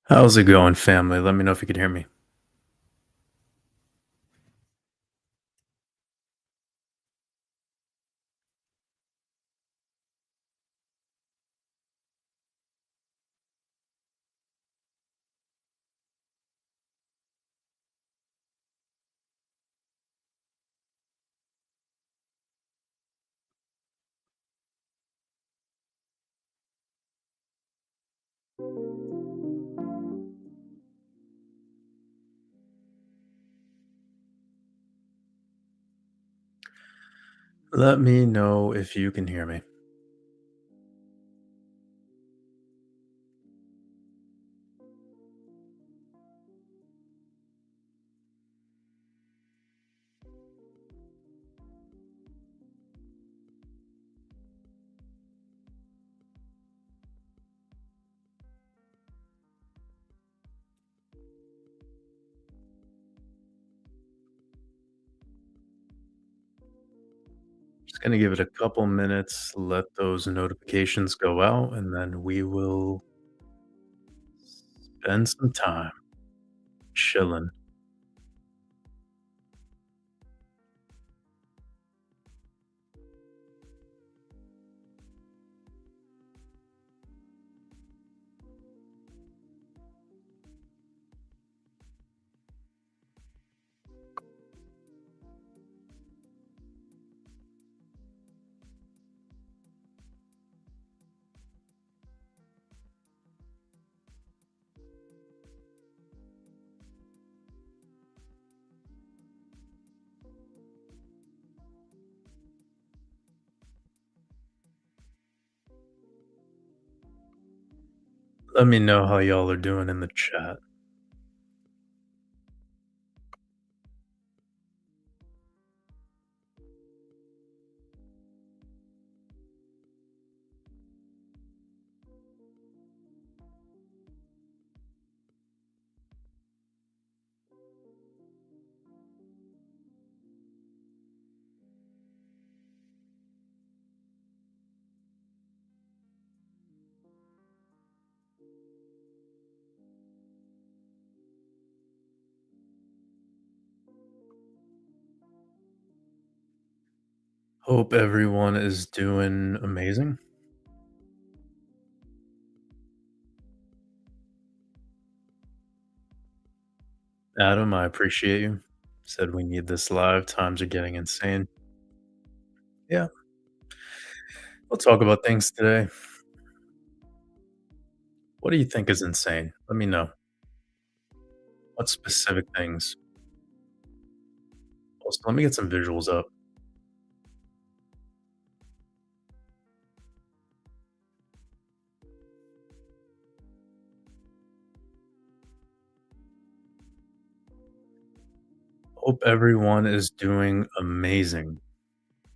How's it going, family? Let me know if you can hear me. Let me know if you can hear me. Just gonna give it a couple minutes, let those notifications go out, and then we will spend some time chilling. Let me know how y'all are doing in the chat. Hope everyone is doing amazing. Adam, I appreciate you. Said we need this live. Times are getting insane. Yeah, we'll talk about things today. What do you think is insane? Let me know. What specific things? Also, let me get some visuals up. Hope everyone is doing amazing.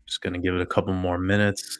Just gonna give it a couple more minutes.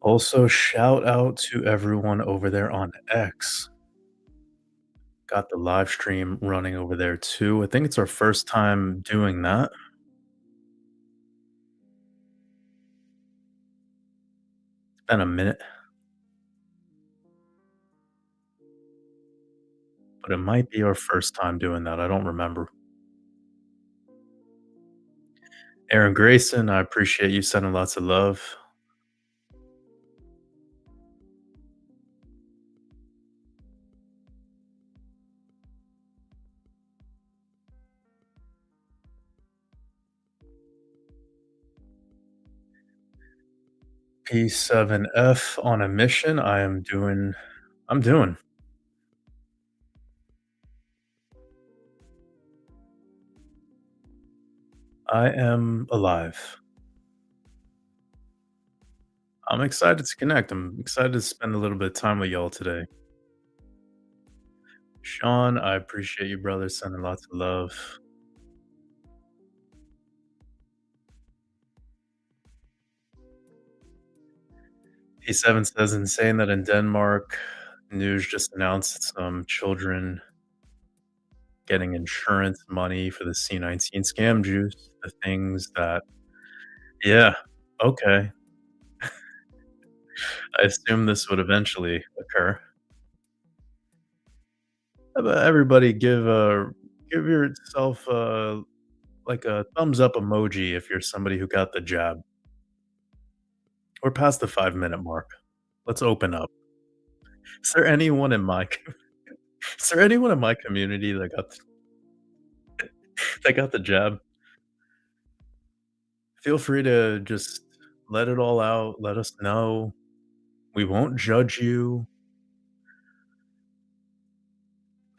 Also, shout out to everyone over there on X. Got the live stream running over there too. I think it's our first time doing that. It's been a minute, but it might be our first time doing that. I don't remember. Aaron Grayson, I appreciate you sending lots of love. P7F on a mission. I'm doing. I am alive. I'm excited to connect. I'm excited to spend a little bit of time with y'all today. Sean, I appreciate you, brother. Sending lots of love. P7 says insane that in Denmark, news just announced some children getting insurance money for the C19 scam juice. The things that, yeah, okay. I assume this would eventually occur. How about everybody give yourself like a thumbs up emoji if you're somebody who got the jab. We're past the 5-minute mark. Let's open up. Is there anyone in my is there anyone in my community that got the jab? Feel free to just let it all out, let us know. We won't judge you.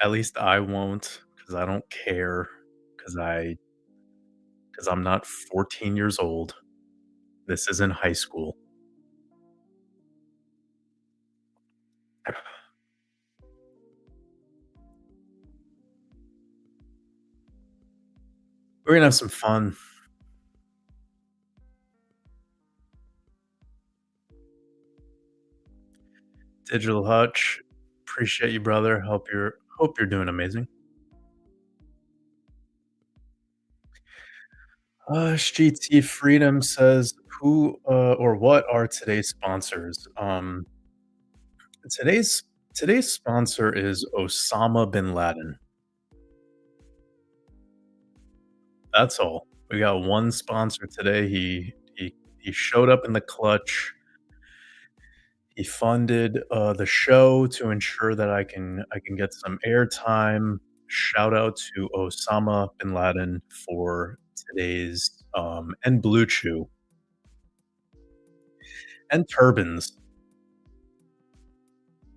At least I won't, because I don't care. Because I because I'm not 14 years old. This isn't high school. We're gonna have some fun. Digital Hutch, appreciate you, brother. Hope you're doing amazing. GT Freedom says, "Who, or what are today's sponsors?" Today's today's sponsor is Osama bin Laden. That's all. We got one sponsor today. He showed up in the clutch. He funded, the show to ensure that I can get some airtime. Shout out to Osama bin Laden for today's, and Blue Chew, and turbans.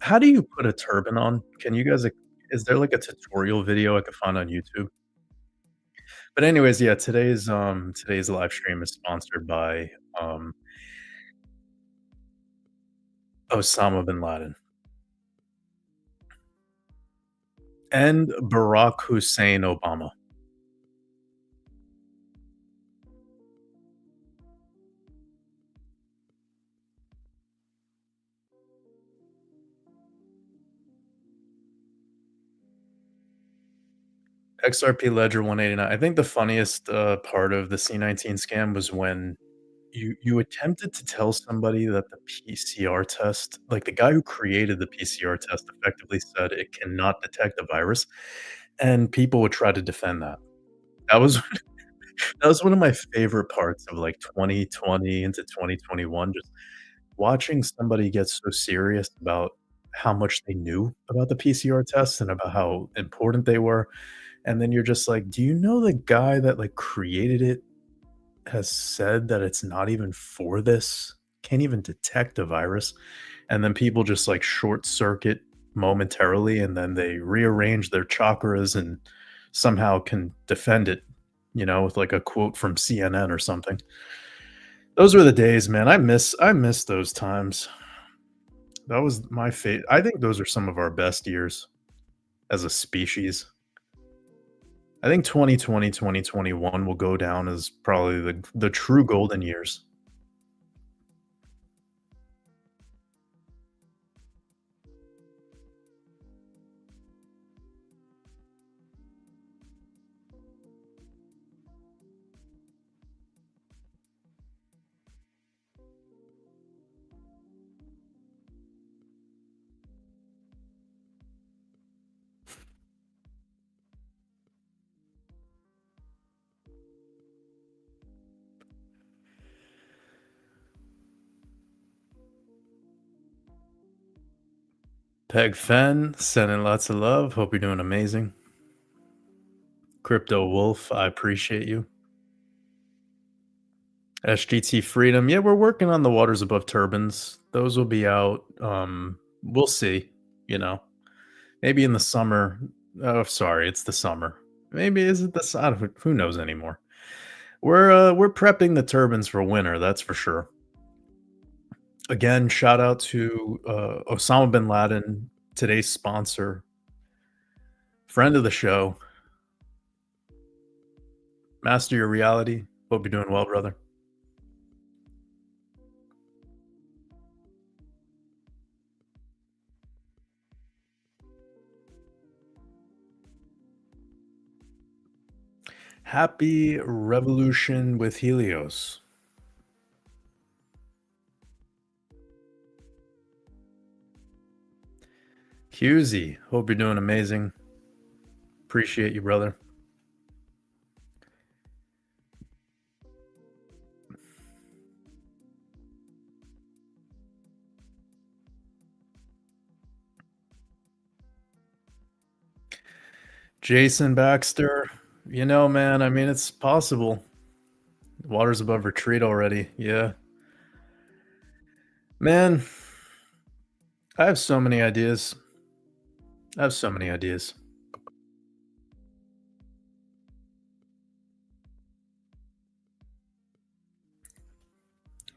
How do you put a turban on? Can you guys, is there, like, a tutorial video I could find on YouTube? But anyways, yeah, today's live stream is sponsored by, Osama bin Laden and Barack Hussein Obama. XRP Ledger 189. I think the funniest, part of the C19 scam was when you attempted to tell somebody that the PCR test, like, the guy who created the PCR test effectively said it cannot detect a virus, and people would try to defend that. That was that was one of my favorite parts of, like, 2020 into 2021, just watching somebody get so serious about how much they knew about the PCR tests and about how important they were, and then you're just like, "Do you know the guy that, like, created it has said that it's not even for this, can't even detect a virus," and then people just, like, short circuit momentarily, and then they rearrange their chakras and somehow can defend it, with, like, a quote from CNN or something. Those were the days, man. I miss those times. That was my fate. I think those are some of our best years as a species. I think 2020, 2021 will go down as probably the true golden years. Peg Fen, sending lots of love. Hope you're doing amazing. Crypto Wolf, I appreciate you. SGT Freedom. Yeah, we're working on the Waters Above turbines. Those will be out. We'll see. You know, maybe in the summer. Oh, sorry, it's the summer. Maybe is it the I don't, who knows anymore. We're prepping the turbines for winter. That's for sure. Again, shout out to, Osama bin Laden, today's sponsor, friend of the show, master your reality. Hope you're doing well, brother. Happy revolution with Helios. Husey, hope you're doing amazing. Appreciate you, brother. Jason Baxter, man, I mean, it's possible. Water's above retreat already. Yeah. Man, I have so many ideas. I have so many ideas.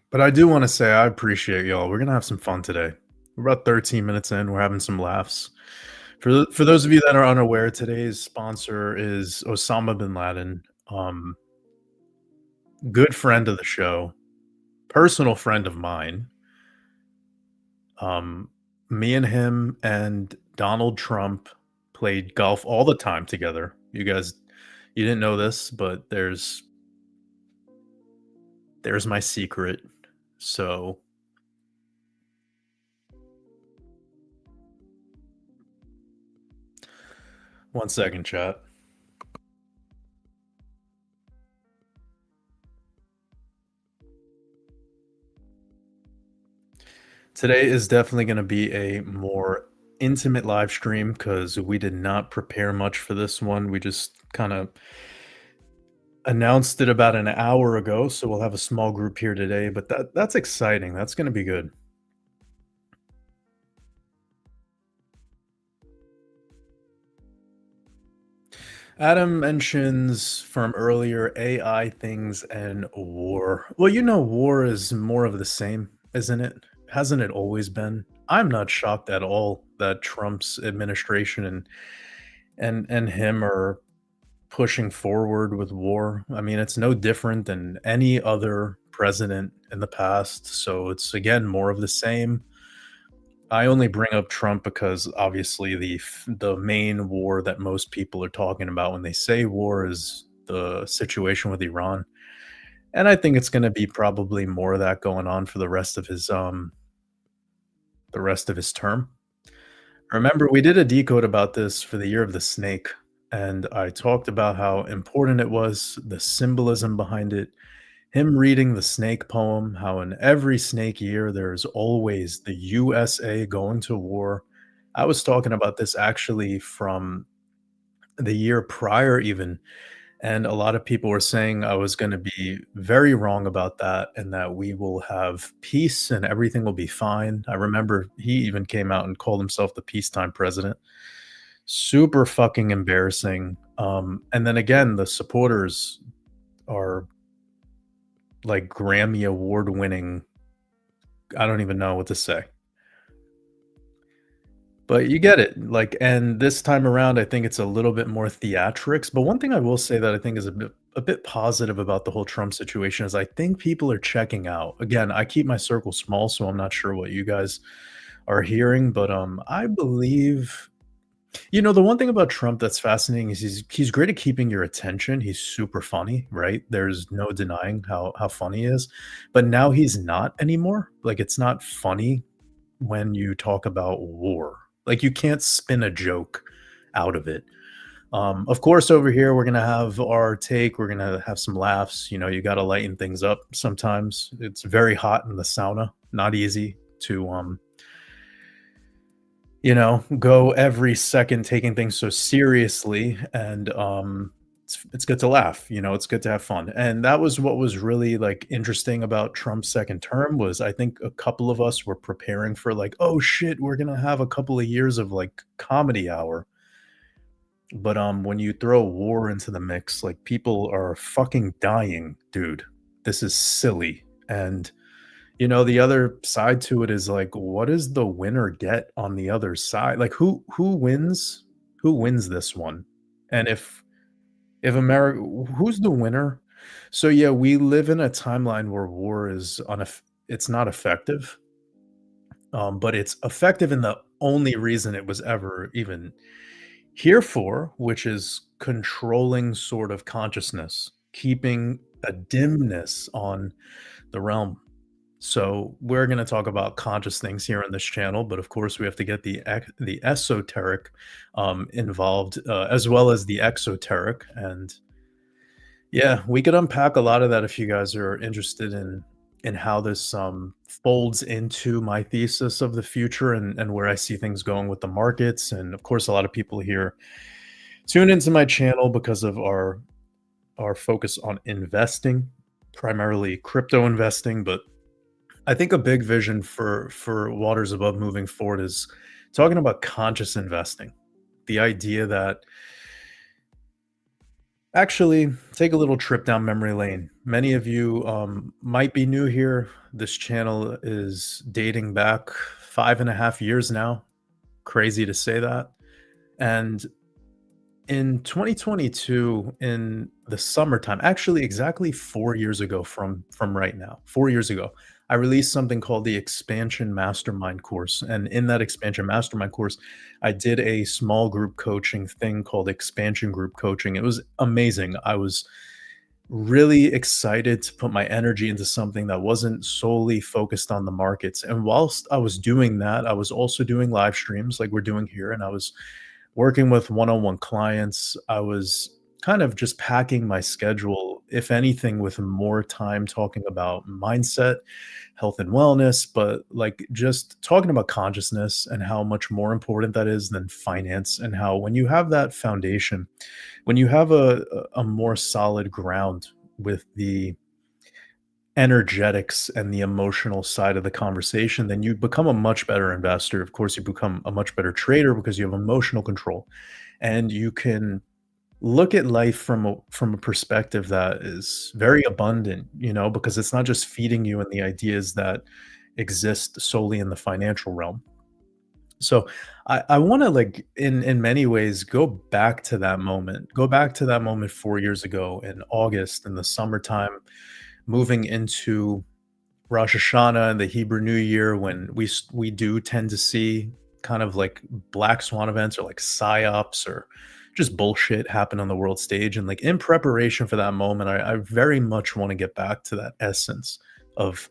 But I do want to say I appreciate y'all. We're gonna have some fun today. We're about 13 minutes in. We're having some laughs. For those of you that are unaware, today's sponsor is Osama bin Laden, good friend of the show, personal friend of mine. Um, Me and him and Donald Trump played golf all the time together. You didn't know this, but there's my secret. So, 1 second, chat. Today is definitely going to be a more intimate live stream because we did not prepare much for this one. We just kind of announced it about an hour ago, so we'll have a small group here today. But that's exciting. That's going to be good. Adam mentions from earlier AI things and war. Well, war is more of the same, isn't it? Hasn't it always been? I'm not shocked at all that Trump's administration and him are pushing forward with war. I mean, it's no different than any other president in the past. So it's again more of the same. I only bring up Trump because obviously the main war that most people are talking about when they say war is the situation with Iran. And I think it's going to be probably more of that going on for the rest of his term. Remember, we did a decode about this for the year of the snake, and I talked about how important it was, the symbolism behind it, him reading the snake poem, how in every snake year there's always the USA going to war. I was talking about this actually from the year prior, even, and a lot of people were saying I was going to be very wrong about that and that we will have peace and everything will be fine. I remember he even came out and called himself the peacetime president. Super fucking embarrassing. And then again, the supporters are like Grammy award winning. I don't even know what to say. But you get it. Like, and this time around, I think it's a little bit more theatrics. But one thing I will say that I think is a bit positive about the whole Trump situation is I think people are checking out. Again, I keep my circle small, so I'm not sure what you guys are hearing, but I believe the one thing about Trump that's fascinating is he's great at keeping your attention. He's super funny, right? There's no denying how funny he is. But now he's not anymore. Like it's not funny when you talk about war. Like you can't spin a joke out of it. Of course, over here we're gonna have our take. We're gonna have some laughs. You got to lighten things up. Sometimes it's very hot in the sauna. Not easy to go every second taking things so seriously and it's good to laugh, it's good to have fun. And that was what was really like interesting about Trump's second term was I think a couple of us were preparing for like, oh shit, we're gonna have a couple of years of like comedy hour. But when you throw war into the mix, like people are fucking dying, dude. This is silly. And The other side to it is, like, what does the winner get on the other side? Like, who wins this one? And if America who's the winner? So, yeah, we live in a timeline where war is it's not effective, but it's effective in the only reason it was ever even here for, which is controlling sort of consciousness, keeping a dimness on the realm. So we're going to talk about conscious things here on this channel, but of course we have to get the esoteric involved, as well as the exoteric. And yeah, we could unpack a lot of that if you guys are interested in how this folds into my thesis of the future, and where I see things going with the markets. And of course, a lot of people here tune into my channel because of our focus on investing, primarily crypto investing. But I think a big vision for Waters Above moving forward is talking about conscious investing. The idea that actually take a little trip down memory lane. Many of you might be new here. This channel is dating back 5.5 years now. Crazy to say that. And in 2022, in the summertime, actually exactly 4 years ago from right now, 4 years ago, I released something called the Expansion Mastermind course, and in that Expansion Mastermind course, I did a small group coaching thing called Expansion Group Coaching. It was amazing. I was really excited to put my energy into something that wasn't solely focused on the markets, and whilst I was doing that, I was also doing live streams like we're doing here, and I was working with one-on-one clients. I was kind of just packing my schedule, if anything, with more time talking about mindset, health and wellness, but like just talking about consciousness and how much more important that is than finance, and how when you have that foundation, when you have a more solid ground with the energetics and the emotional side of the conversation, then you become a much better investor. Of course, you become a much better trader because you have emotional control, and you can look at life from a perspective that is very abundant, because it's not just feeding you in the ideas that exist solely in the financial realm. So I want to, like, in many ways, go back to that moment 4 years ago in August in the summertime, moving into Rosh Hashanah and the Hebrew New Year, when we do tend to see kind of like black swan events, or like psyops, or just bullshit happen on the world stage. And like in preparation for that moment, I very much want to get back to that essence of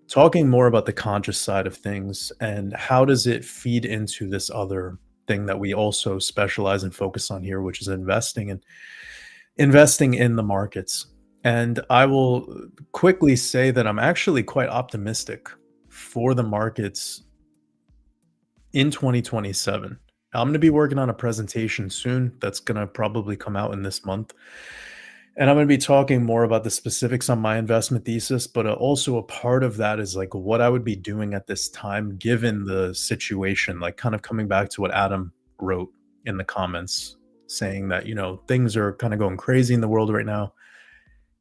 talking more about the conscious side of things, and how does it feed into this other thing that we also specialize and focus on here, which is investing in the markets. And I will quickly say that I'm actually quite optimistic for the markets in 2027. I'm going to be working on a presentation soon that's going to probably come out in this month. And I'm going to be talking more about the specifics on my investment thesis, but also a part of that is like what I would be doing at this time given the situation, like kind of coming back to what Adam wrote in the comments, saying that, things are kind of going crazy in the world right now.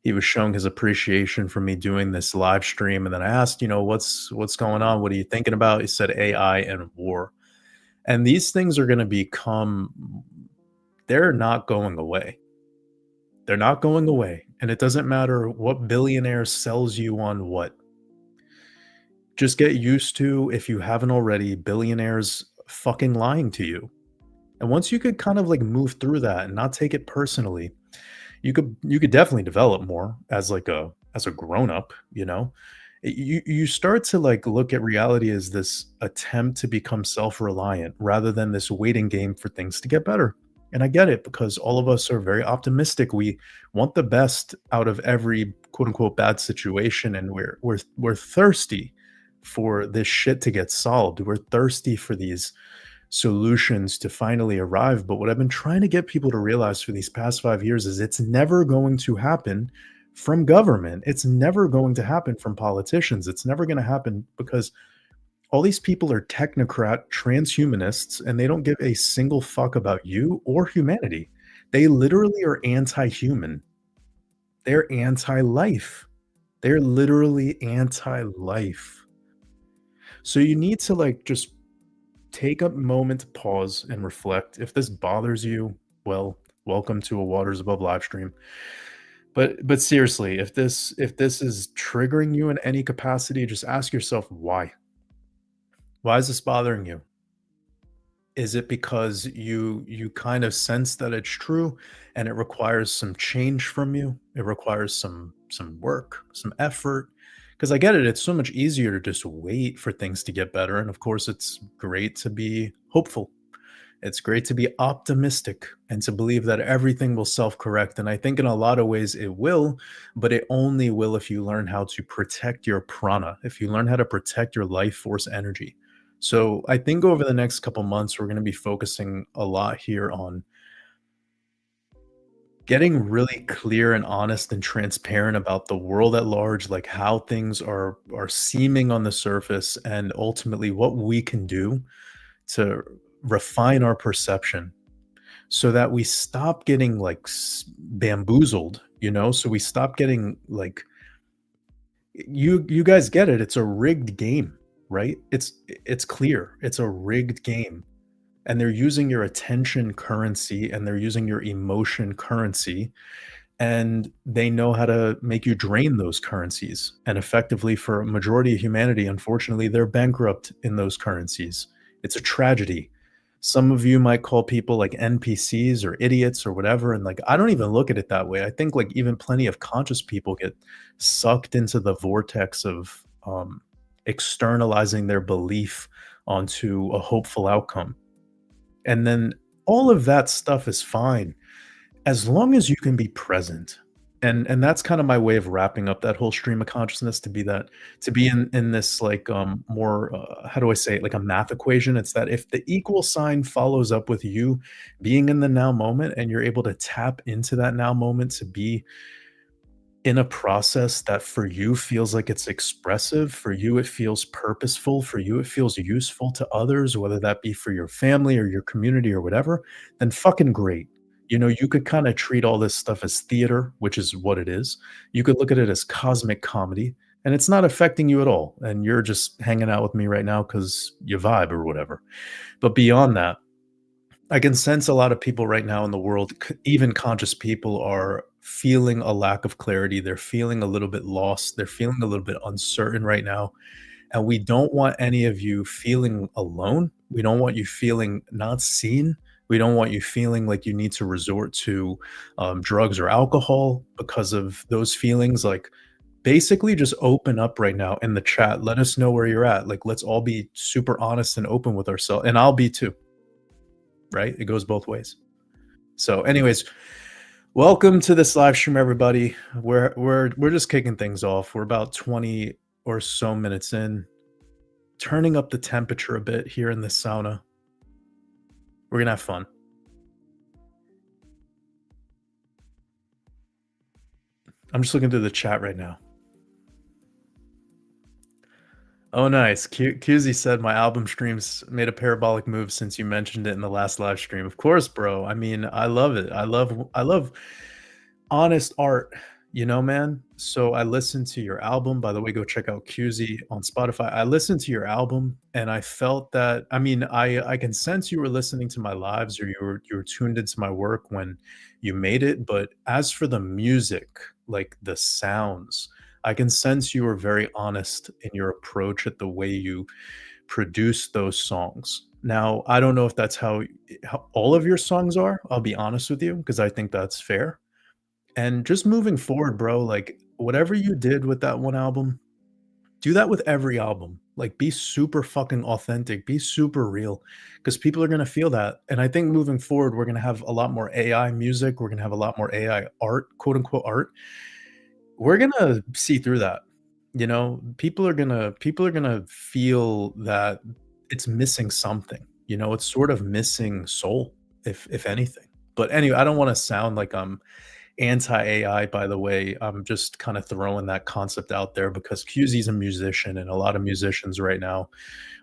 He was showing his appreciation for me doing this live stream, and then I asked, what's going on? What are you thinking about? He said AI and war. And these things are going to they're not going away. They're not going away. And it doesn't matter what billionaire sells you on what. Just get used to, if you haven't already, billionaires fucking lying to you. And once you could kind of like move through that and not take it personally, you could definitely develop more as like a grown up, you start to like look at reality as this attempt to become self-reliant rather than this waiting game for things to get better. And I get it, because all of us are very optimistic. We want the best out of every quote unquote bad situation, and we're thirsty for this shit to get solved. We're thirsty for these solutions to finally arrive. But what I've been trying to get people to realize for these past 5 years is it's never going to happen from government. It's never going to happen from politicians. It's never going to happen because all these people are technocrat transhumanists, and they don't give a single fuck about you or humanity. They literally are anti-human. They're anti-life. They're literally anti-life. So you need to, like, just take a moment to pause and reflect. If this bothers you, well, welcome to a Waters Above live stream. But seriously, if this is triggering you in any capacity, just ask yourself why. Why is this bothering you? Is it because you kind of sense that it's true and it requires some change from you? It requires some work, some effort. Because I get it, it's so much easier to just wait for things to get better. And of course, it's great to be hopeful. It's great to be optimistic and to believe that everything will self correct. And I think in a lot of ways it will, but it only will if you learn how to protect your prana, if you learn how to protect your life force energy. So I think over the next couple months, we're going to be focusing a lot here on getting really clear and honest and transparent about the world at large, like how things are seeming on the surface, and ultimately what we can do to refine our perception so that we stop getting like bamboozled, so we stop getting like you guys get it, it's a rigged game, right? It's clear, it's a rigged game, and they're using your attention currency and they're using your emotion currency, and they know how to make you drain those currencies. And effectively, for a majority of humanity, unfortunately, they're bankrupt in those currencies. It's a tragedy. Some of you might call people like NPCs or idiots or whatever. And like, I don't even look at it that way. I think like even plenty of conscious people get sucked into the vortex of externalizing their belief onto a hopeful outcome. And then all of that stuff is fine as long as you can be present. And that's kind of my way of wrapping up that whole stream of consciousness, to be in this like more how do I say it, like a math equation. It's that if the equal sign follows up with you being in the now moment and you're able to tap into that now moment to be in a process that for you feels like it's expressive, for you it feels purposeful, for you it feels useful to others, whether that be for your family or your community or whatever, then fucking great. You could kind of treat all this stuff as theater, which is what it is. You could look at it as cosmic comedy, and it's not affecting you at all. And you're just hanging out with me right now because you vibe or whatever. But beyond that, I can sense a lot of people right now in the world, even conscious people, are feeling a lack of clarity. They're feeling a little bit lost. They're feeling a little bit uncertain right now. And we don't want any of you feeling alone. We don't want you feeling not seen. We don't want you feeling like you need to resort to drugs or alcohol because of those feelings. Like, basically, just open up right now in the chat. Let us know where you're at. Like, let's all be super honest and open with ourselves. And I'll be too, right? It goes both ways. So, anyways, welcome to this live stream, everybody. We're just kicking things off. We're about 20 or so minutes in, turning up the temperature a bit here in the sauna. We're gonna have fun. I'm just looking through the chat right now. Oh, nice. QZ said my album streams made a parabolic move since you mentioned it in the last live stream. Of course, bro. I mean, I love it. I love honest art, man. So I listened to your album. By the way, go check out QZ on Spotify. I listened to your album and I felt that, I mean, I can sense you were listening to my lives, or you were tuned into my work when you made it. But as for the music, like the sounds, I can sense you were very honest in your approach at the way you produce those songs. Now, I don't know if that's how all of your songs are. I'll be honest with you because I think that's fair. And just moving forward, bro, like whatever you did with that one album, do that with every album. Like be super fucking authentic, be super real, because people are gonna feel that. And I think moving forward, we're gonna have a lot more AI music, we're gonna have a lot more AI art, quote unquote art. We're gonna see through that. People are gonna feel that it's missing something. It's sort of missing soul, if anything. But anyway, I don't want to sound like I'm anti-AI, by the way. I'm just kind of throwing that concept out there because QZ's a musician, and a lot of musicians right now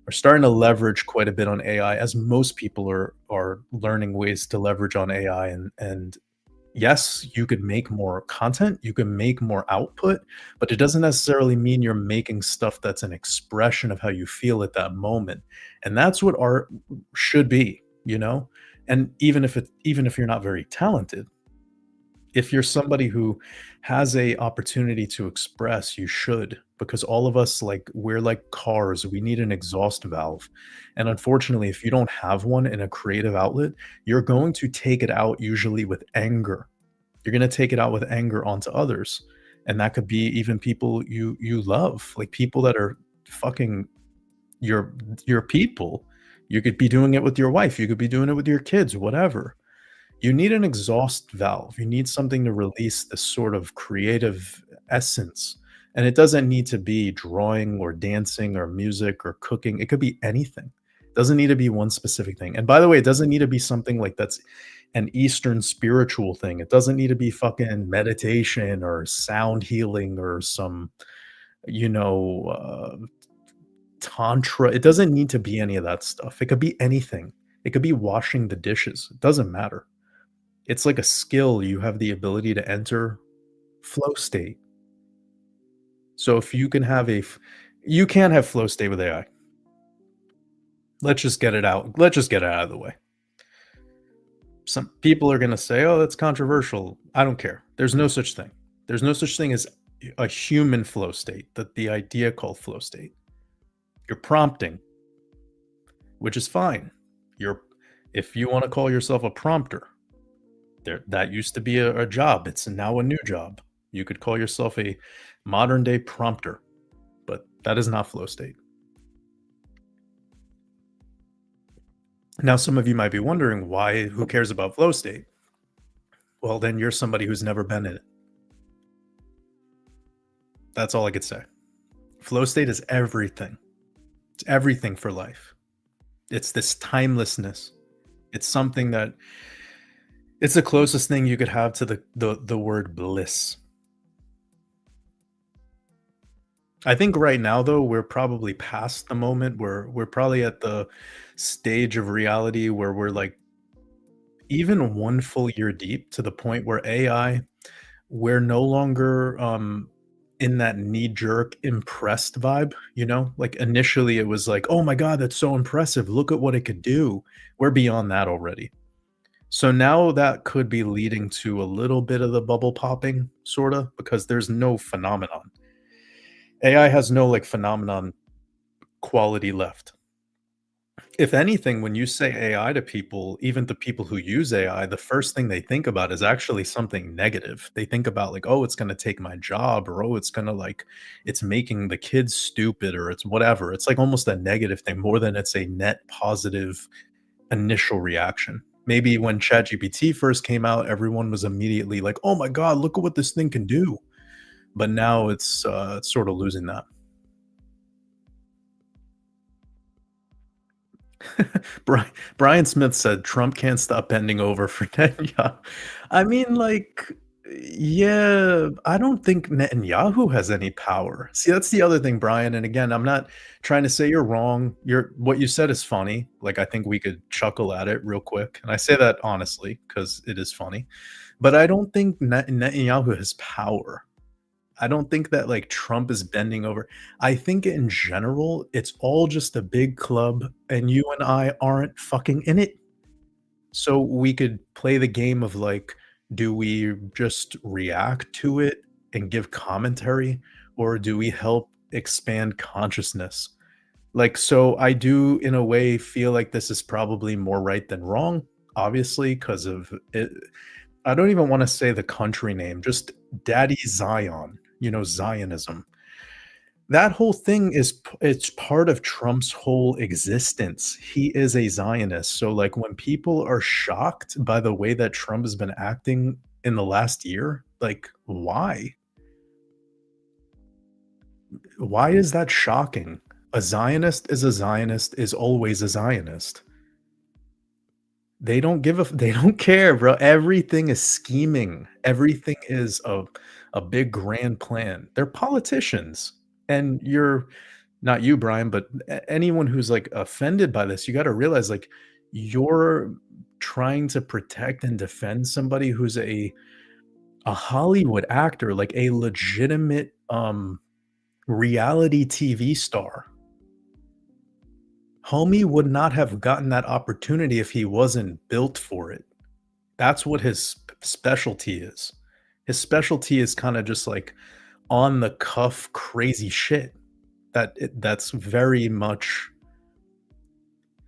are starting to leverage quite a bit on AI, as most people are learning ways to leverage on AI. And Yes, you could make more content, you can make more output, but it doesn't necessarily mean you're making stuff that's an expression of how you feel at that moment, and that's what art should be, you know? And even if you're not very talented, if you're somebody who has a opportunity to express, you should, because all of us, like, we're like cars, we need an exhaust valve, and unfortunately, if you don't have one in a creative outlet, you're going to take it out usually with anger. You're gonna take it out with anger onto others, and that could be even people you love, like, people that are fucking your your people. You could be doing it with your wife, you could be doing it with your kids, whatever. You need an exhaust valve. You need something to release this sort of creative essence. And it doesn't need to be drawing or dancing or music or cooking. It could be anything. It doesn't need to be one specific thing. And by the way, it doesn't need to be something like that's an Eastern spiritual thing. It doesn't need to be fucking meditation or sound healing or some, you know, tantra. It doesn't need to be any of that stuff. It could be anything. It could be washing the dishes. It doesn't matter. It's like a skill you have the ability to enter flow state. So if you can have a f you can have flow state with AI. Let's just get it out. Let's just get it out of the way. Some people are gonna say, "Oh, that's controversial." I don't care. There's no such thing. There's no such thing as a human flow state, that the idea called flow state. You're prompting, which is fine. You're if you wanna call yourself a prompter, that used to be a job. It's now a new job. You could call yourself a modern day prompter, but that is not flow state. Now, some of you might be wondering why, who cares about flow state? Well, then you're somebody who's never been in it. That's all I could say. Flow state is everything. It's everything for life. It's this timelessness. It's something that it's the closest thing you could have to the word bliss. I think right now though, we're probably past the moment where we're probably at the stage of reality where we're like even one full year deep to the point where AI, we're no longer in that knee jerk impressed vibe, you know? Like initially it was like, "Oh my god, that's so impressive. Look at what it could do." We're beyond that already. So now that could be leading to a little bit of the bubble popping sorta because there's no phenomenon. AI has no like phenomenon quality left. If anything, when you say AI to people, even to people who use AI, the first thing they think about is actually something negative. They think about like, "Oh, it's gonna take my job," or, "Oh, it's gonna like it's making the kids stupid," or it's whatever. It's like almost a negative thing more than it's a net positive initial reaction. Maybe when ChatGPT first came out, everyone was immediately like, "Oh my god, look at what this thing can do." But now it's sort of losing that. Bri Brian Smith said Trump can't stop bending over for Netanyahu. I mean, like, yeah, I don't think Netanyahu has any power. See, that's the other thing, Brian, and again, I'm not trying to say you're wrong. What you said is funny. Like, I think we could chuckle at it real quick, and I say that honestly because it is funny. But I don't think Netanyahu has power. I don't think that, like, Trump is bending over. I think in general, it's all just a big club, and you and I aren't fucking in it. So we could play the game of, like, do we just react to it and give commentary, or do we help expand consciousness? Like, so I do, in a way, feel like this is probably more right than wrong, obviously, because of it. I don't even wanna say the country name, just Daddy Zion, you know, Zionism. That whole thing is it's part of Trump's whole existence. He is a Zionist, so, like, when people are shocked by the way that Trump has been acting in the last year, like, why? Why is that shocking? A Zionist is always a Zionist. They don't give a f they don't care, bro. Everything is scheming. Everything is a big grand plan. They're politicians, and you're not you, Brian, but anyone who's, like, offended by this, you gotta realize, like, you're trying to protect and defend somebody who's a Hollywood actor, like a legitimate, reality TV star. Homie would not have gotten that opportunity if he wasn't built for it. That's what his specialty is. His specialty is kinda just, like, on the cuff crazy shit that's very much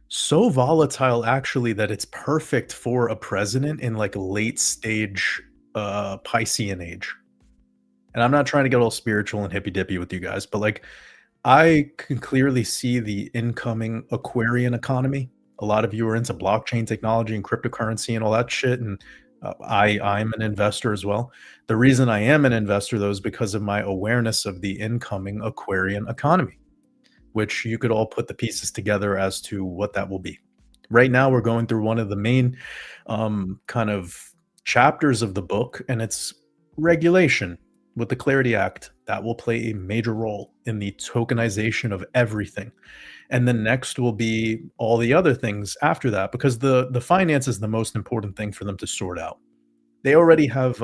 so volatile actually that it's perfect for a president in, like, late stage, Piscean age. And I'm not trying to get all spiritual and hippy dippy with you guys, but like I can clearly see the incoming Aquarian economy. A lot of you are into blockchain technology and cryptocurrency and all that shit. And I'm an investor as well. The reason I am an investor though is because of my awareness of the incoming Aquarian economy, which you could all put the pieces together as to what that will be. Right now, we're going through one of the main kind of chapters of the book, and it's regulation with the Clarity Act. That will play a major role in the tokenization of everything. And then next will be all the other things after that, because the finance is the most important thing for them to sort out. They already have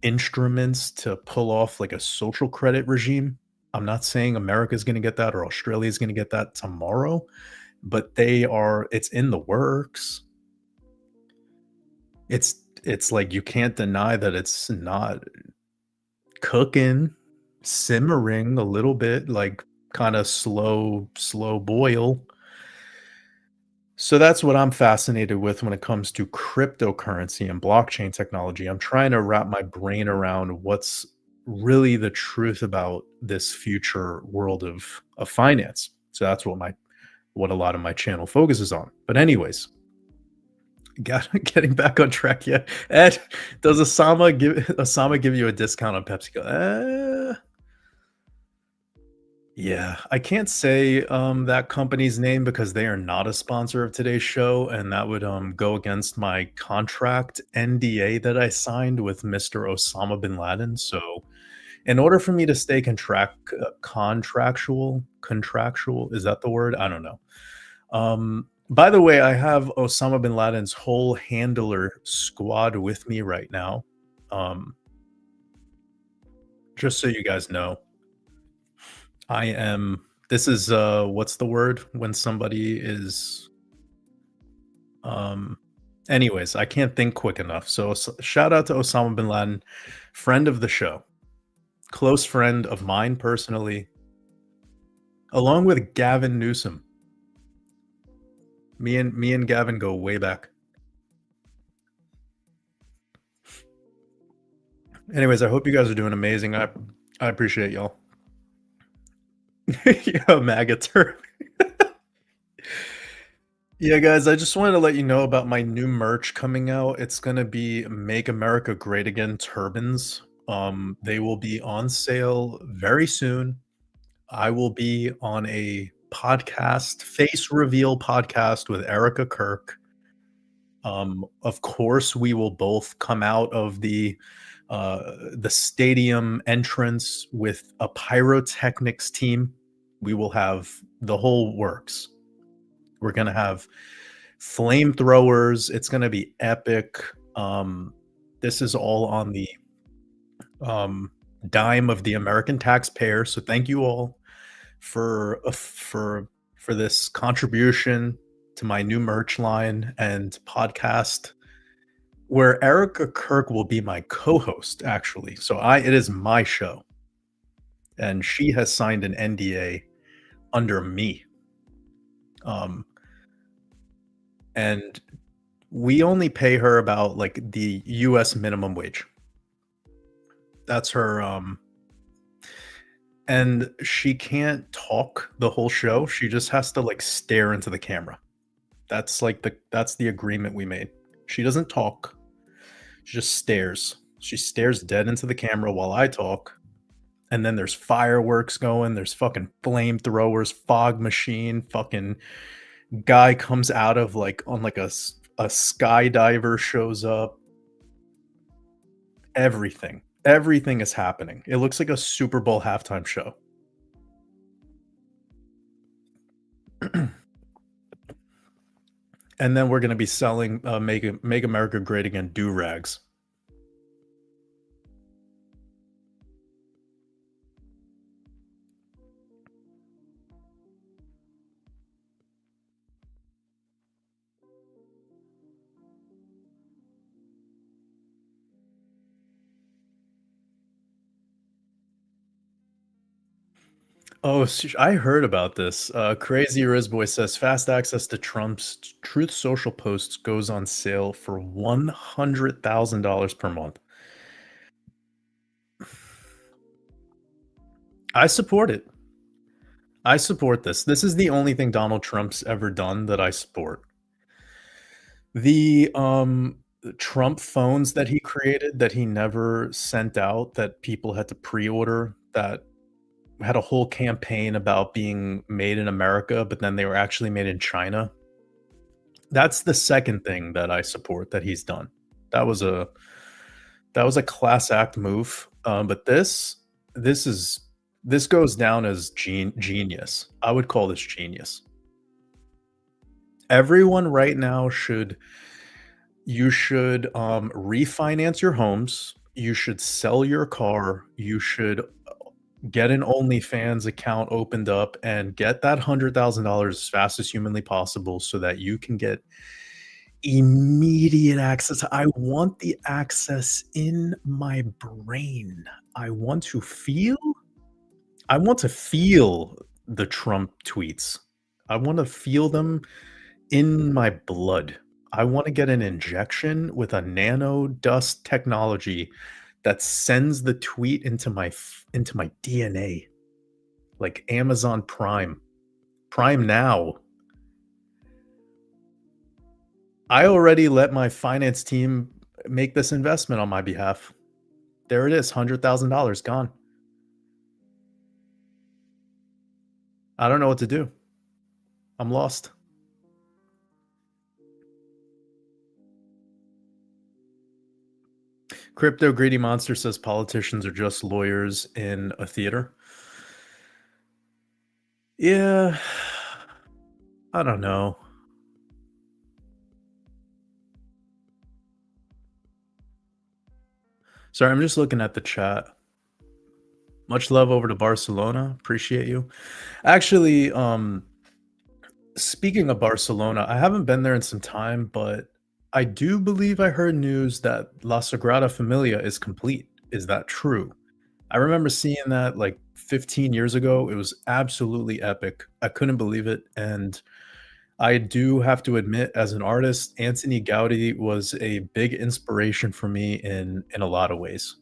instruments to pull off like a social credit regime. I'm not saying America's going to get that or Australia's going to get that tomorrow, but it's in the works. It's like you can't deny that it's not cooking, simmering a little bit, like kind of slow boil. So that's what I'm fascinated with when it comes to cryptocurrency and blockchain technology. I'm trying to wrap my brain around what's really the truth about this future world of finance. So that's what a lot of my channel focuses on. But anyways, getting back on track. Yeah, Ed, does Osama give you a discount on PepsiCo? Yeah, I can't say, that company's name because they are not a sponsor of today's show, and that would, go against my contract NDA that I signed with Mr. Osama bin Laden, so in order for me to stay contractual, is that the word? I don't know. By the way, I have Osama bin Laden's whole handler squad with me right now, um, just so you guys know. I am this is, what's the word when somebody is, um anyways, I can't think quick enough. So, shout out to Osama bin Laden, friend of the show, close friend of mine personally, along with Gavin Newsom. Me and Gavin go way back. Anyways, I hope you guys are doing amazing. I appreciate y'all. Yeah, MAGA term. Yeah, guys, I just wanted to let you know about my new merch coming out. It's gonna be Make America Great Again turbans. They will be on sale very soon. I will be on a podcast, face reveal podcast with Erica Kirk. Of course, we will both come out of the stadium entrance with a pyrotechnics team. We will have the whole works. We're gonna have flamethrowers. It's gonna be epic. This is all on the um, dime of the American taxpayer. So thank you all for this contribution to my new merch line and podcast, where Erica Kirk will be my co-host. Actually, so I it is my show, and she has signed an NDA under me. Um, and we only pay her about like the US minimum wage. That's her and she can't talk the whole show. She just has to like stare into the camera. That's the agreement we made. She doesn't talk. She just stares. She stares dead into the camera while I talk. And then there's fireworks going, there's fucking flamethrowers, fog machine, fucking guy comes out of like on like a skydiver shows up. Everything is happening. It looks like a Super Bowl halftime show. and then we're gonna be selling, Make America Great Again do-rags. Oh, I heard about this. Crazy Riz Boy says fast access to Trump's Truth Social posts goes on sale for $100,000 per month. I support it. I support this. This is the only thing Donald Trump's ever done that I support. The Trump phones that he created that he never sent out, that people had to pre-order, that had a whole campaign about being made in America, but then they were actually made in China. That's the second thing that I support that he's done. That was a that was a class act move, but this is this goes down as genius. I would call this genius. Everyone right now should you should, refinance your homes, you should sell your car, you should get an OnlyFans account opened up and get that $100,000 as fast as humanly possible so that you can get immediate access. Want the access in my brain. I want to feel I want to feel the Trump tweets. I want to feel them in my blood. I want to get an injection with a nano dust technology that sends the tweet into my DNA, like Amazon Prime. Prime Now. I already let my finance team make this investment on my behalf. There it is, $100,000 gone. I don't know what to do. I'm lost. Crypto Greedy Monster says politicians are just lawyers in a theater. Yeah, I don't know. Sorry, I'm just looking at the chat. Much love over to Barcelona. Appreciate you. Actually, speaking of Barcelona, I haven't been there in some time, but I do believe I heard news that La Sagrada Familia is complete. Is that true? I remember seeing that like 15 years ago. It was absolutely epic. I couldn't believe it. And I do have to admit, as an artist, Anthony Gaudi was a big inspiration for me in a lot of ways.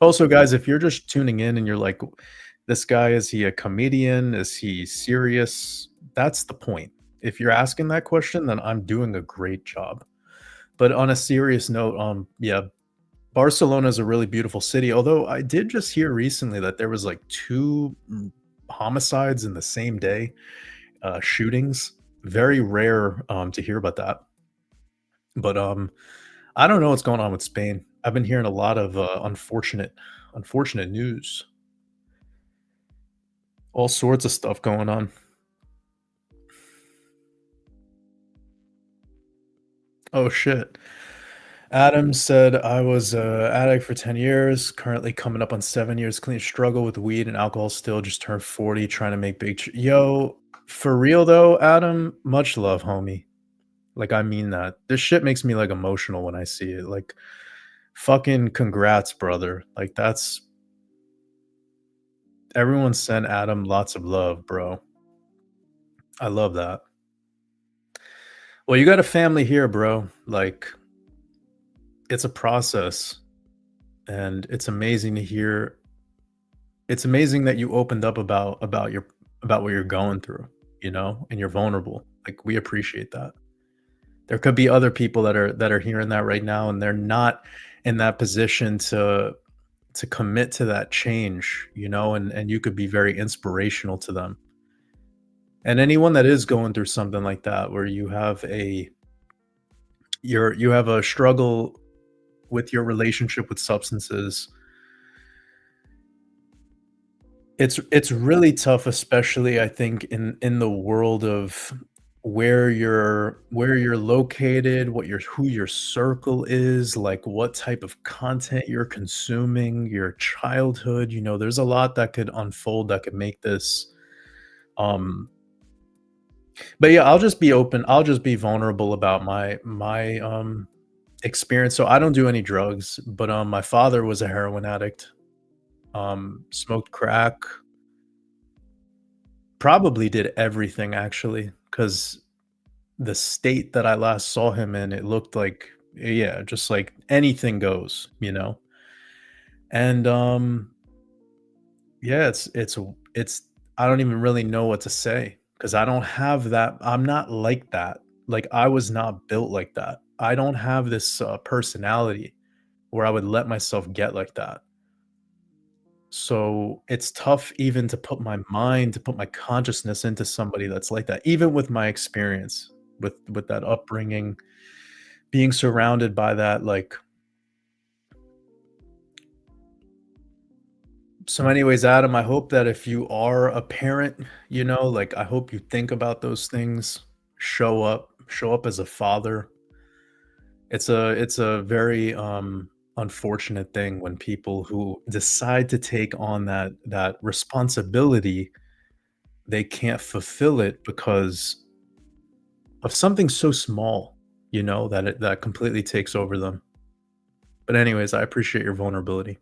Also, guys, if you're just tuning in and you're like, this guy, is he a comedian? Is he serious? That's the point. If you're asking that question, then I'm doing a great job. But on a serious note, yeah, Barcelona is a really beautiful city. Although I did just hear recently that there was like two homicides in the same day, shootings. Very rare to hear about that. But I don't know what's going on with Spain. I've been hearing a lot of unfortunate news. All sorts of stuff going on. Oh shit. Adam said, I was a addict for 10 years, currently coming up on 7 years clean, struggle with weed and alcohol still, just turned 40, trying to make yo, for real though, Adam, much love, homie. Like, I mean that. This shit makes me, like, emotional when I see it. Like, fucking congrats, brother. Like, that's everyone send Adam lots of love, bro. I love that. Well, you got a family here, bro. Like, it's a process, and it's amazing that you opened up about what you're going through, and you're vulnerable. Like, we appreciate that. There could be other people that are hearing that right now, and they're not in that position to commit to that change, and you could be very inspirational to them. And anyone that is going through something like that, where you have a struggle with your relationship with substances, it's really tough, especially I think in the world of where you're located, what your who your circle is, like, what type of content you're consuming, your childhood, there's a lot that could unfold that could make this, um but yeah, I'll just be vulnerable about my experience. So I don't do any drugs, but, my father was a heroin addict, smoked crack, probably did everything actually, because the state that I last saw him in, it looked like, yeah, just like anything goes. And, yeah, it's I don't even really know what to say because I don't have that. I'm not like that. Like, I was not built like that. I don't have this, personality where I would let myself get like that. So, it's tough even to put my mind, to put my consciousness into somebody that's like that, even with my experience with that upbringing, being surrounded by that, like. So anyways, Adam, I hope that if you are a parent, like, I hope you think about those things, show up as a father. It's a very, unfortunate thing when people who decide to take on that responsibility, they can't fulfill it because of something so small, that completely takes over them. But anyways, I appreciate your vulnerability.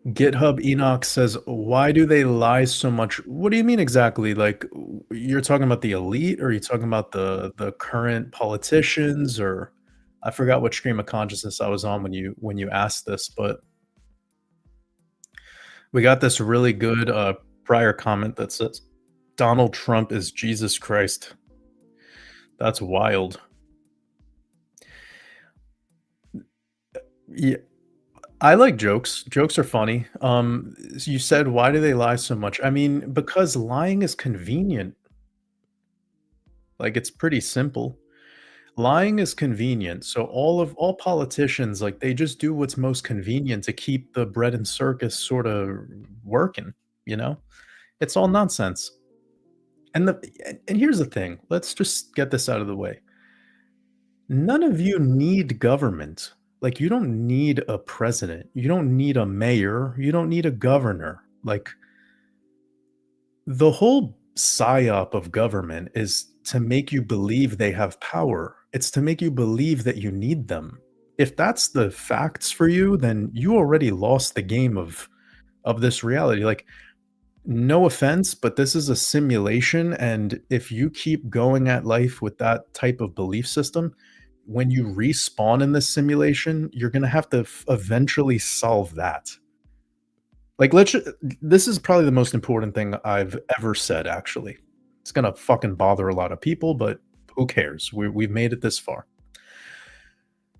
GitHub Enoch says, "Why do they lie so much?" What do you mean exactly? Like, you're talking about the elite, or are you talking about the current politicians, or I forgot what stream of consciousness I was on when you asked this, but we got this really good prior comment that says Donald Trump is Jesus Christ. That's wild. Yeah, I like jokes. Jokes are funny. You said, why do they lie so much? I mean, because lying is convenient. Like, it's pretty simple. Lying is convenient, so all politicians, like, they just do what's most convenient to keep the bread and circus sorta working, you know? It's all nonsense. And here's the thing, let's just get this out of the way. None of you need government. Like, you don't need a president, you don't need a mayor, you don't need a governor. Like, the whole psyop of government is to make you believe they have power. It's to make you believe that you need them. If that's the facts for you, then you already lost the game of this reality. Like, no offense, but this is a simulation, and if you keep going at life with that type of belief system, when you respawn in this simulation, you're gonna have to eventually solve that. Like, this is probably the most important thing I've ever said, actually. It's gonna fucking bother a lot of people, but who cares? We've made it this far.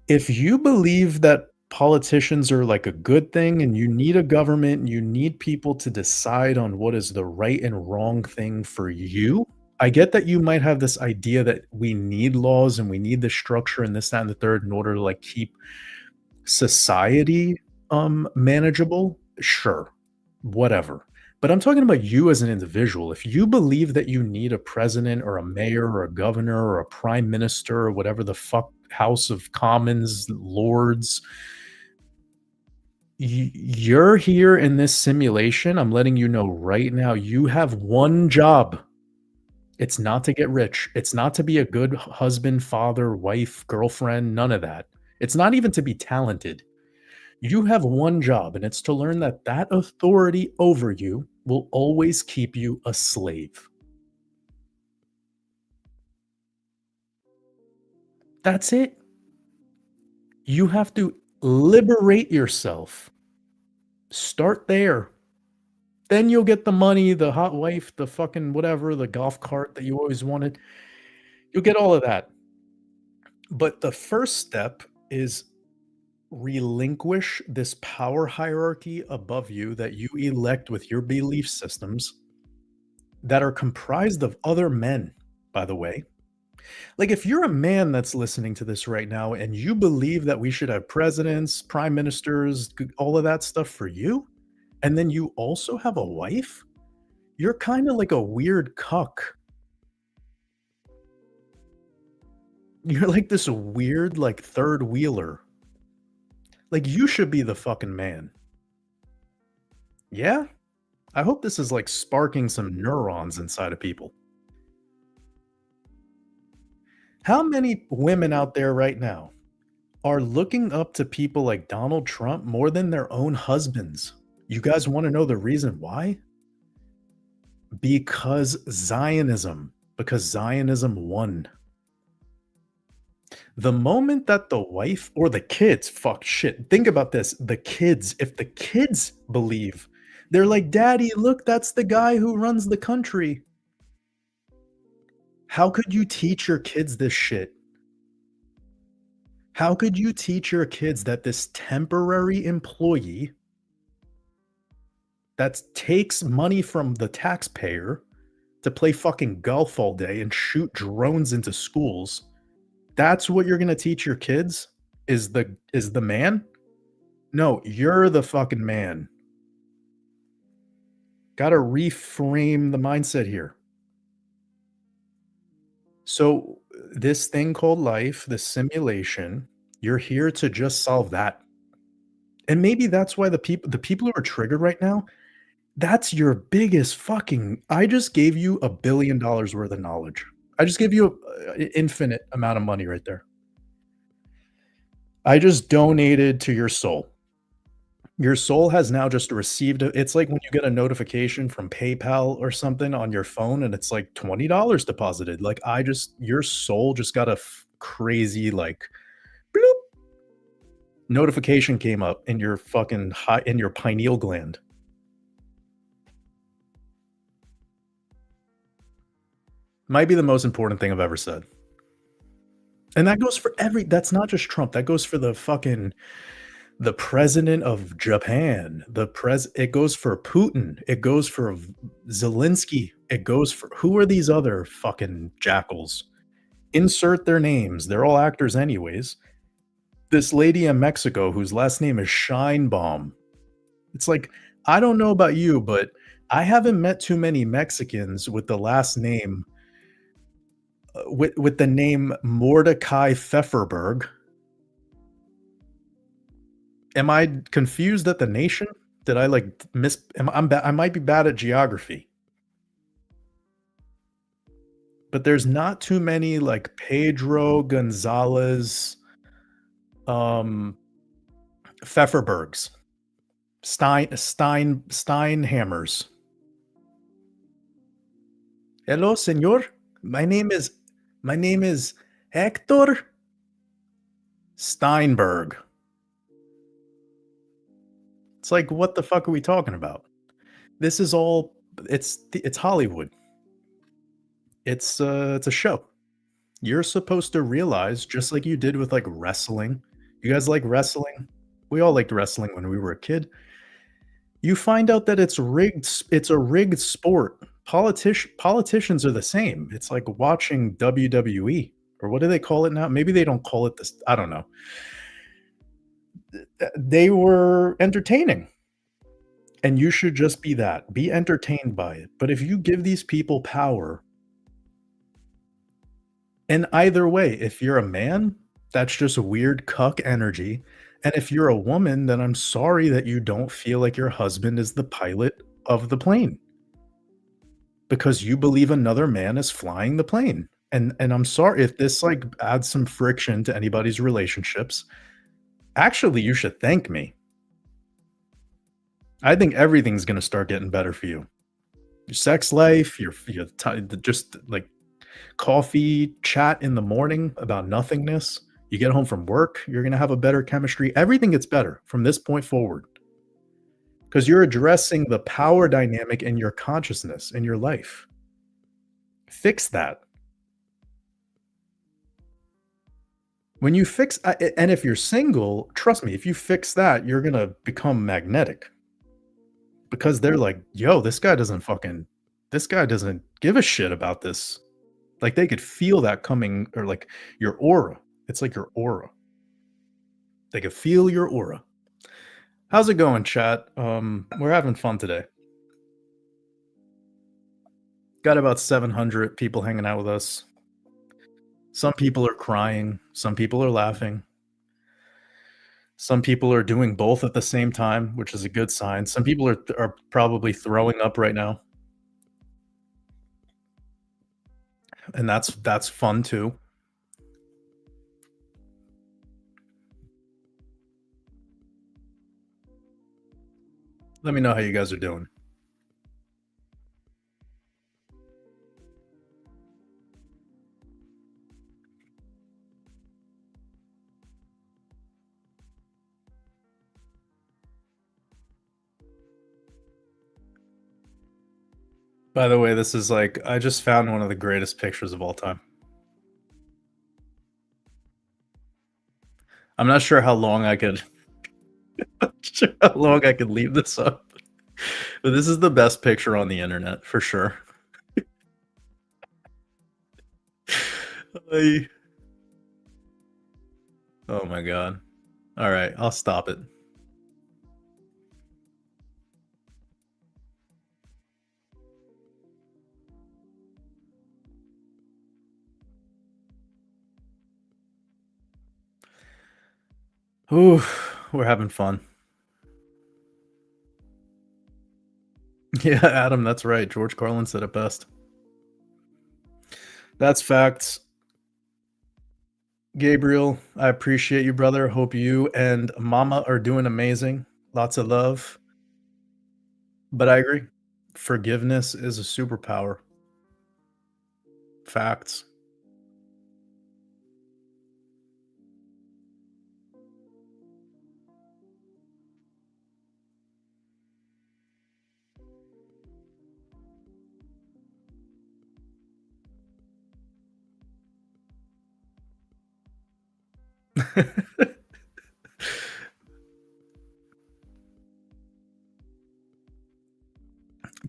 If you believe that politicians are like a good thing and you need a government and you need people to decide on what is the right and wrong thing for you, I get that you might have this idea that we need laws and we need the structure and this, that, and the third in order to, like, keep society, manageable. Sure, whatever. But I'm talking about you as an individual. If you believe that you need a president or a mayor or a governor or a prime minister or whatever the fuck House of Commons, Lords, you're here in this simulation. I'm letting you know right now, you have one job. It's not to get rich. It's not to be a good husband, father, wife, girlfriend, none of that. It's not even to be talented. You have one job, and it's to learn that that authority over you will always keep you a slave. That's it. You have to liberate yourself. Start there. Then you'll get the money, the hot wife, the fucking whatever, the golf cart that you always wanted. You'll get all of that. But the first step is relinquish this power hierarchy above you that you elect with your belief systems that are comprised of other men, by the way. Like, if you're a man that's listening to this right now and you believe that we should have presidents, prime ministers, all of that stuff for you, and then you also have a wife? You're kinda like a weird cuck. You're like this weird, like, third wheeler. Like, you should be the fucking man. Yeah? I hope this is, like, sparking some neurons inside of people. How many women out there right now are looking up to people like Donald Trump more than their own husbands? You guys wanna know the reason why? Because Zionism. Because Zionism won. The moment that the wife or the kids fuck, shit, think about this, the kids, if the kids believe, they're like, "Daddy, look, that's the guy who runs the country." How could you teach your kids this shit? How could you teach your kids that this temporary employee that takes money from the taxpayer to play fucking golf all day and shoot drones into schools, that's what you're gonna teach your kids? Is the man? No, you're the fucking man. Gotta reframe the mindset here. So, this thing called life, this simulation, you're here to just solve that. And maybe that's why the people who are triggered right now, that's your biggest fucking I just gave you $1 billion worth of knowledge. I just gave you a infinite amount of money right there. I just donated to your soul. Your soul has now just received it's like when you get a notification from PayPal or something on your phone and it's like $20 deposited. Like, I just your soul just got a crazy, like, bloop notification came up in your fucking in your pineal gland. Might be the most important thing I've ever said. And that goes for that's not just Trump. That goes for the president of Japan, it goes for Putin, it goes for Zelensky, it goes for who are these other fucking jackals? Insert their names. They're all actors anyways. This lady in Mexico whose last name is Scheinbaum. It's like, I don't know about you, but I haven't met too many Mexicans with the last name with the name Mordecai Pfefferberg. Am I confused at the nation? Did I, like, I might be bad at geography. But there's not too many, like, Pedro Gonzalez, um, Pfefferbergs, Steinhammers. "Hello, señor. My name is Hector Steinberg." It's like, what the fuck are we talking about? This is all it's Hollywood. It's a show. You're supposed to realize, just like you did with, like, wrestling. You guys like wrestling? We all liked wrestling when we were a kid. You find out that it's a rigged sport. Politicians are the same. It's like watching WWE, or what do they call it now? Maybe they don't call it this, I don't know. They were entertaining, and you should just be that. Be entertained by it. But if you give these people power, and either way, if you're a man, that's just weird cuck energy, and if you're a woman, then I'm sorry that you don't feel like your husband is the pilot of the plane, because you believe another man is flying the plane. And I'm sorry if this, like, adds some friction to anybody's relationships. Actually, you should thank me. I think everything's gonna start getting better for you. Your sex life, your just, like, coffee chat in the morning about nothingness. You get home from work, you're gonna have a better chemistry. Everything gets better from this point forward, because 'cause you're addressing the power dynamic in your consciousness, in your life. Fix that. When you fix and if you're single, trust me, if you fix that, you're gonna become magnetic, because they're like, "Yo, this guy doesn't give a shit about this." Like, they could feel that coming, or, like, your aura. It's like your aura. They could feel your aura. How's it going, chat? We're having fun today. Got about 700 people hanging out with us. Some people are crying, some people are laughing, some people are doing both at the same time, which is a good sign. Some people are probably throwing up right now, and that's fun too. Let me know how you guys are doing. By the way, this is like I just found one of the greatest pictures of all time. I'm not sure how long I could sure how long I could leave this up. But this is the best picture on the internet for sure. I- oh my god. All right, I'll stop it. Ooh, we're having fun. Yeah, Adam, that's right. George Carlin said it best. That's facts. Gabriel, I appreciate you, brother. Hope you and mama are doing amazing. Lots of love. But I agree. Forgiveness is a superpower. Facts.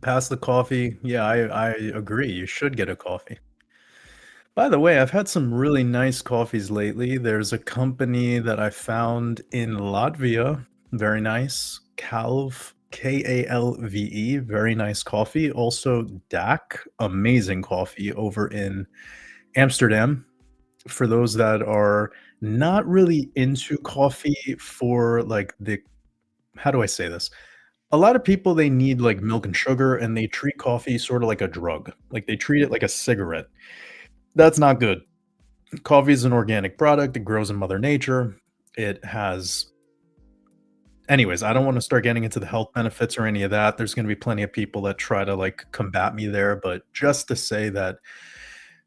Pass the coffee. Yeah, I agree. You should get a coffee. By the way, I've had some really nice coffees lately. There's a company that I found in Latvia, very nice. Kalve, Kalve, very nice coffee. Also, DAC, amazing coffee over in Amsterdam. For those that are not really into coffee for like the how do I say this? A lot of people they need like milk and sugar and they treat coffee sort of like a drug. Like they treat it like a cigarette. That's not good. Coffee is an organic product. It grows in Mother Nature. It has anyways, I don't wanna start getting into the health benefits or any of that. There's gonna be plenty of people that try to, like, combat me there, but just to say that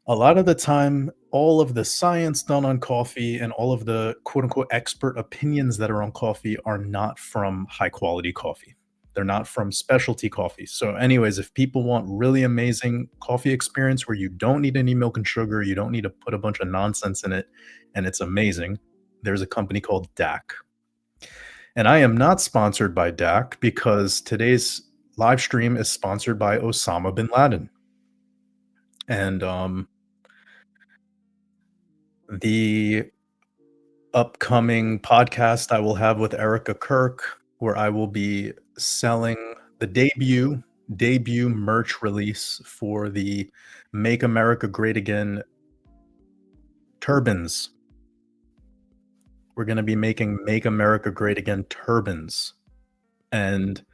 a lot of the time, all of the science done on coffee and all of the quote unquote expert opinions that are on coffee are not from high quality coffee. They're not from specialty coffee. So, anyways, if people want really amazing coffee experience where you don't need any milk and sugar, you don't need to put a bunch of nonsense in it, and it's amazing, there's a company called DAC. And I am not sponsored by DAC because today's live stream is sponsored by Osama bin Laden. And the upcoming podcast I will have with Erica Kirk, where I will be selling the debut merch release for the Make America Great Again turbans. We're going to be making Make America Great Again turbans. And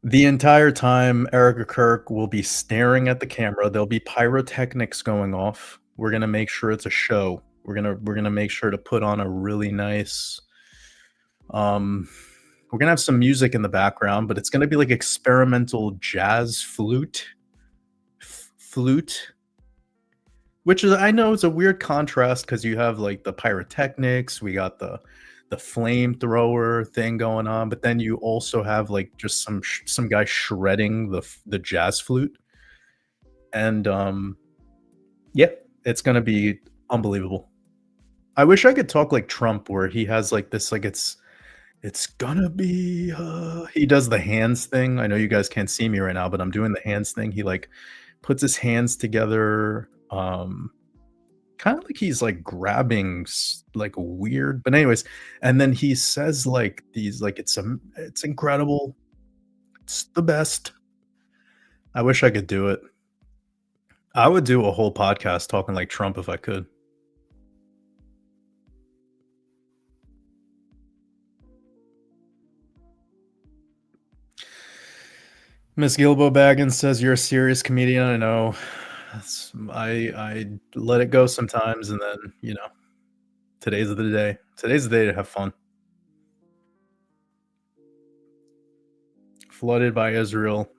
the entire time, Erica Kirk will be staring at the camera. There'll be pyrotechnics going off. We're gonna make sure it's a show. We're gonna make sure to put on a really nice. Um, we're gonna have some music in the background, but it's gonna be like experimental jazz flute, which is I know it's a weird contrast because you have like the pyrotechnics, we got the flamethrower thing going on, but then you also have like just some guy shredding the jazz flute, and yeah, it's gonna be unbelievable. I wish I could talk like Trump, where he has like this, like it's gonna be. He does the hands thing. I know you guys can't see me right now, but I'm doing the hands thing. He like puts his hands together. kinda like he's, like, grabbing like, weird but anyways, and then he says, like, these like, "It's incredible. It's the best." I wish I could do it. I would do a whole podcast talking like Trump if I could. Miss Gilbo Baggins says, "You're a serious comedian." I know. I let it go sometimes, and then, today's the day. Today's the day to have fun. Flooded by Israel.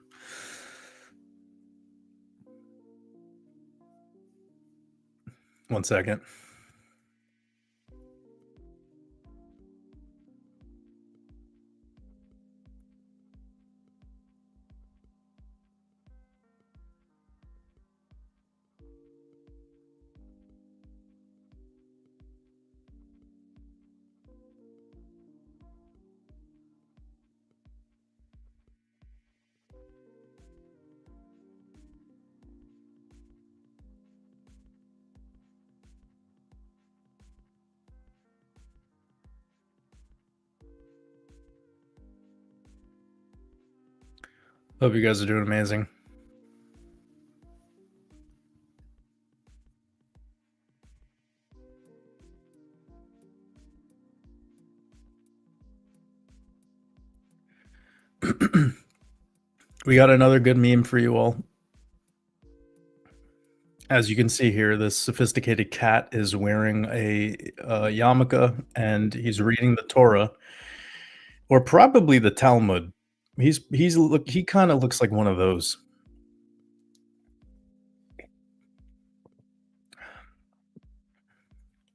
One second. Hope you guys are doing amazing. We got another good meme for you all. As you can see here, this sophisticated cat is wearing a yarmulke, and he's reading the Torah, or probably the Talmud. He kinda looks like one of those.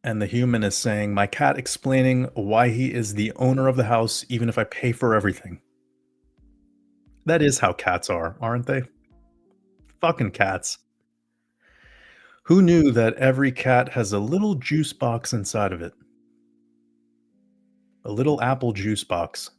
And the human is saying, "My cat explaining why he is the owner of the house even if I pay for everything." That is how cats are, aren't they? Fucking cats. Who knew that every cat has a little juice box inside of it? A little apple juice box.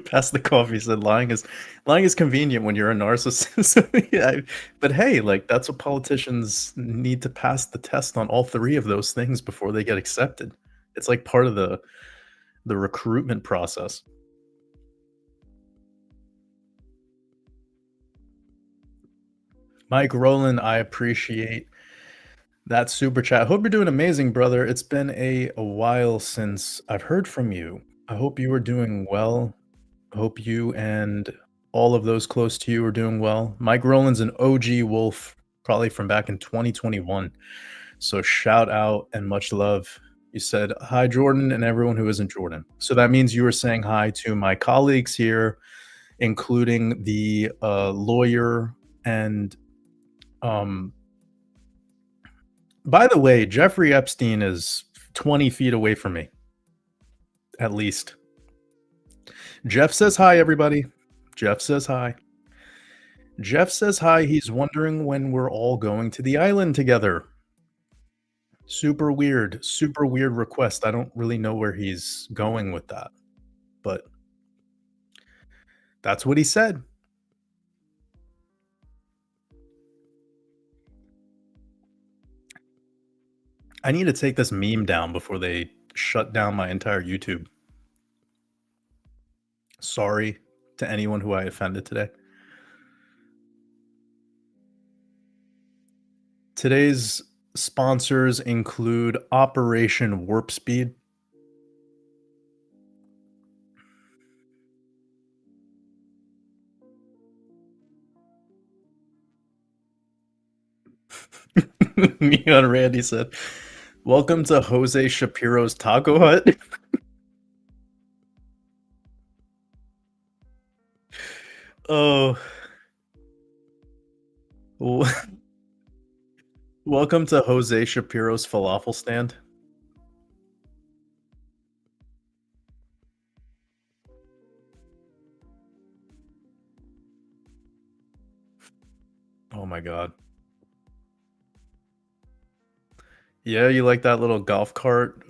Pass the coffee, said lying is convenient when you're a narcissist. Yeah, but hey, like, that's what politicians need to pass the test on all 3 of those things before they get accepted. It's like part of the recruitment process. Mike Rowland, I appreciate that super chat. Hope you're doing amazing, brother. It's been a while since I've heard from you. I hope you are doing well. I hope you and all of those close to you are doing well. Mike Rowland's an OG Wolf, probably from back in 2021. So shout out and much love. You said hi, Jordan, and everyone who isn't Jordan. So that means you were saying hi to my colleagues here, including the lawyer and um, by the way, Jeffrey Epstein is 20 feet away from me, at least. Jeff says hi, everybody. Jeff says hi. Jeff says hi. He's wondering when we're all going to the island together. Super weird request. I don't really know where he's going with that, but that's what he said. I need to take this meme down before they shut down my entire YouTube. Sorry to anyone who I offended today. Today's sponsors include Operation Warp Speed. Neon Randy said, "Welcome to Jose Shapiro's Taco Hut." Oh, welcome to Jose Shapiro's falafel stand. Oh my god. Yeah, you like that little golf cart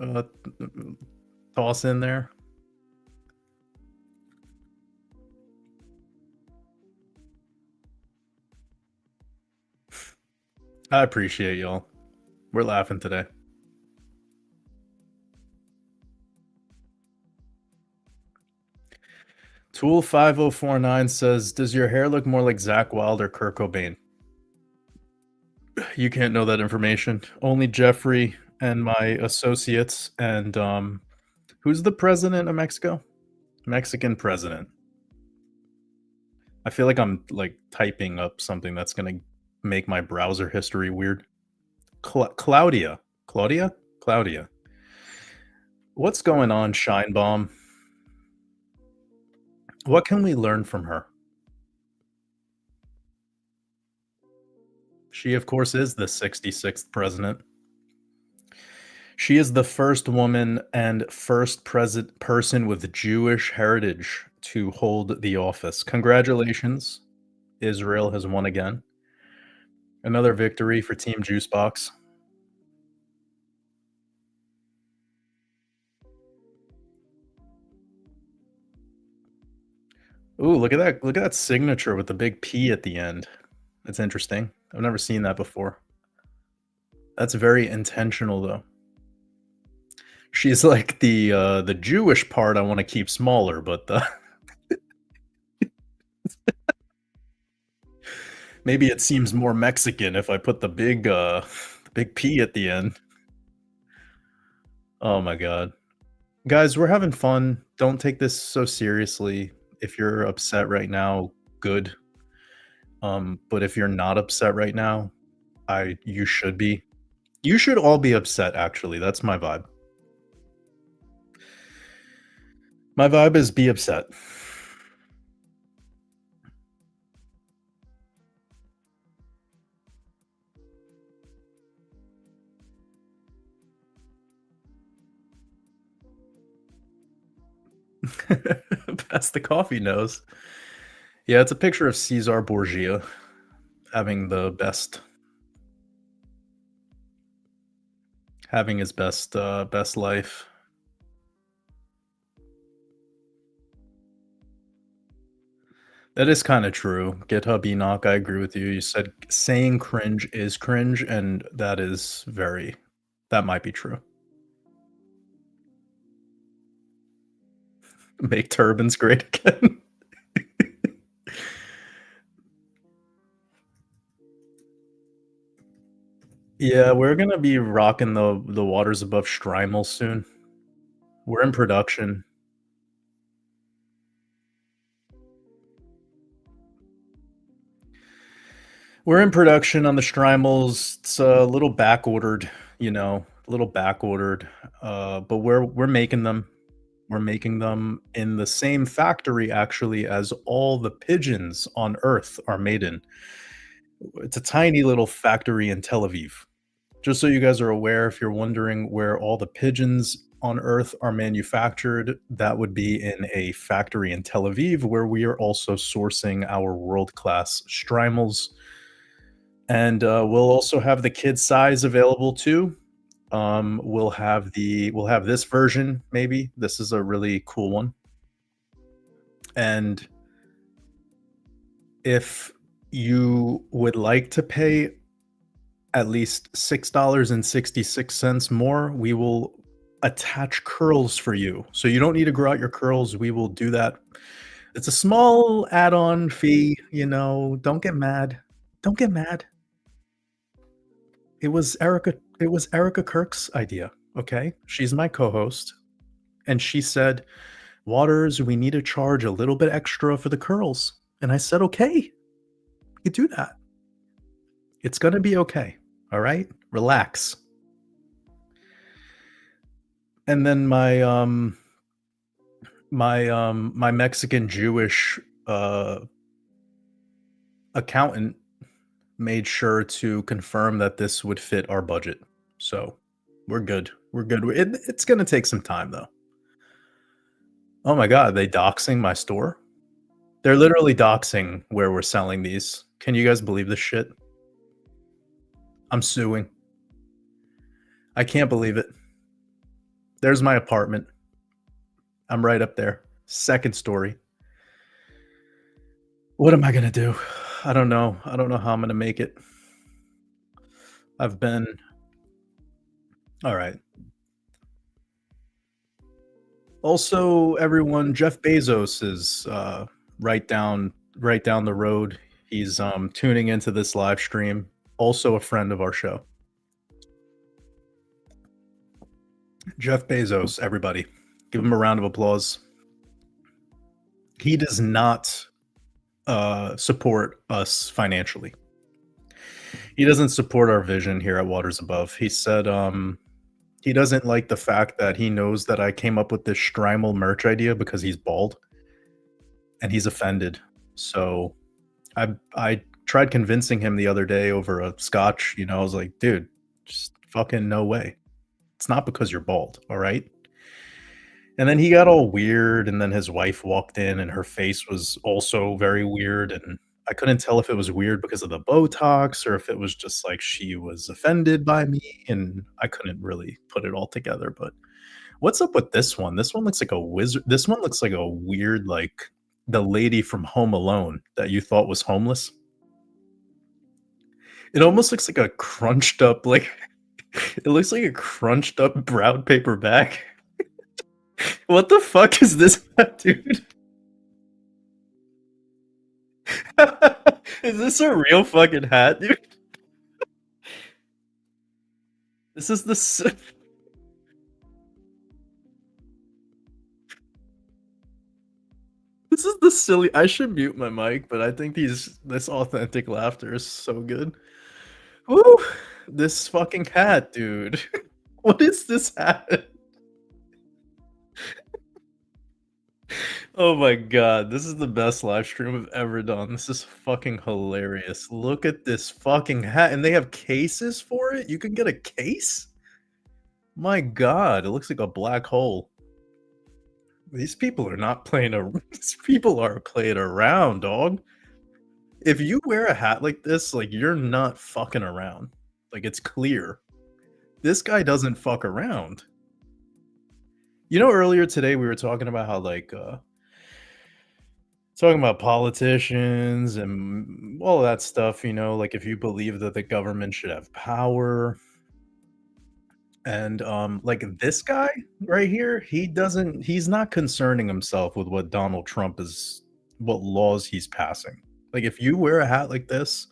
toss in there. I appreciate y'all. We're laughing today. Tool 5049 says, "Does your hair look more like Zach Wild or Kurt Cobain?" You can't know that information. Only Jeffrey and my associates and who's the president of Mexico? Mexican president. I feel like I'm like typing up something that's gonna make my browser history weird. Claudia. Claudia? Claudia. What's going on, Shine Bomb? What can we learn from her? She, of course, is the 66th president. She is the first woman and first person with Jewish heritage to hold the office. Congratulations. Israel has won again. Another victory for Team Juicebox. Ooh, look at that. Look at that signature with the big P at the end. That's interesting. I've never seen that before. That's very intentional though. She's like the Jewish part I want to keep smaller, but the maybe it seems more Mexican if I put the big P at the end. Oh my god. Guys, we're having fun. Don't take this so seriously. If you're upset right now, good. But if you're not upset right now, I you should be. You should all be upset actually. That's my vibe. My vibe is be upset. Pass the coffee nose. Yeah, it's a picture of Cesar Borgia having the best having his best life. That is kind of true. GitHub Enoch, I agree with you. You said saying cringe is cringe, and that is very that might be true. Make turbans great again. Yeah, we're gonna be rocking the waters above Strymel soon. We're in production. We're in production on the Strymels. It's a little back ordered, a little back ordered. But we're making them. We're making them in the same factory actually as all the pigeons on Earth are made in. It's a tiny little factory in Tel Aviv. Just so you guys are aware, if you're wondering where all the pigeons on Earth are manufactured, that would be in a factory in Tel Aviv, where we are also sourcing our world-class Strymels. And we'll also have the kid size available too. We'll have this version maybe. This is a really cool one. And if you would like to pay at least $6.66 more, we will attach curls for you. So you don't need to grow out your curls. We will do that. It's a small add-on fee, Don't get mad. Don't get mad. It was Erica Kirk's idea, okay? She's my co-host, and she said, "Waters, we need to charge a little bit extra for the curls." And I said, "Okay, we could do that. It's gonna be okay. All right? Relax." And then my Mexican Jewish accountant made sure to confirm that this would fit our budget. So we're good. We're good. It's gonna take some time though. Oh my god, they doxing my store? They're literally doxing where we're selling these. Can you guys believe this shit? I'm suing. I can't believe it. There's my apartment. I'm right up there. Second story. What am I gonna do? I don't know. I don't know how I'm gonna make it. I've been all right. Also, everyone, Jeff Bezos is right down the road. He's tuning into this live stream. Also a friend of our show. Jeff Bezos, everybody. Give him a round of applause. He does not support us financially. He doesn't support our vision here at Waters Above. He said he doesn't like the fact that he knows that I came up with this Strymel merch idea because he's bald and he's offended. So I tried convincing him the other day over a scotch, I was like, "Dude, just fucking no way. It's not because you're bald, all right?" And then he got all weird, and then his wife walked in, and her face was also very weird, and I couldn't tell if it was weird because of the Botox or if it was just like she was offended by me, and I couldn't really put it all together, but what's up with this one? This one looks like a wizard. This one looks like a weird, like the lady from Home Alone that you thought was homeless. It almost looks like a crunched up, like it looks like a crunched up brown paper bag. What the fuck is this, dude? Is this a real fucking hat, dude? This is the this is the silly. I should mute my mic, but I think this authentic laughter is so good. Woo! This fucking hat, dude. What is this hat? Oh my god, this is the best live stream I've ever done. This is fucking hilarious. Look at this fucking hat, and they have cases for it? You can get a case? My god, it looks like a black hole. These people are not playing a these people are playing around, dog. If you wear a hat like this, like, you're not fucking around. Like, it's clear. This guy doesn't fuck around. Earlier today we were talking about how, like, talking about politicians and all of that stuff, like if you believe that the government should have power. And like this guy right here, he's not concerning himself with what laws he's passing. Like if you wear a hat like this,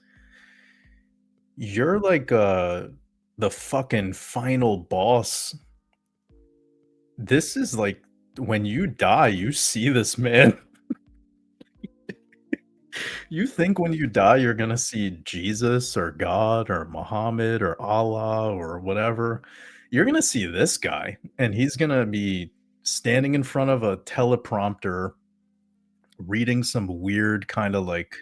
you're like the fucking final boss. This is like when you die, you see this man. You think when you die, you're gonna see Jesus or God or Muhammad or Allah or whatever. You're gonna see this guy, and he's gonna be standing in front of a teleprompter reading some weird kind of like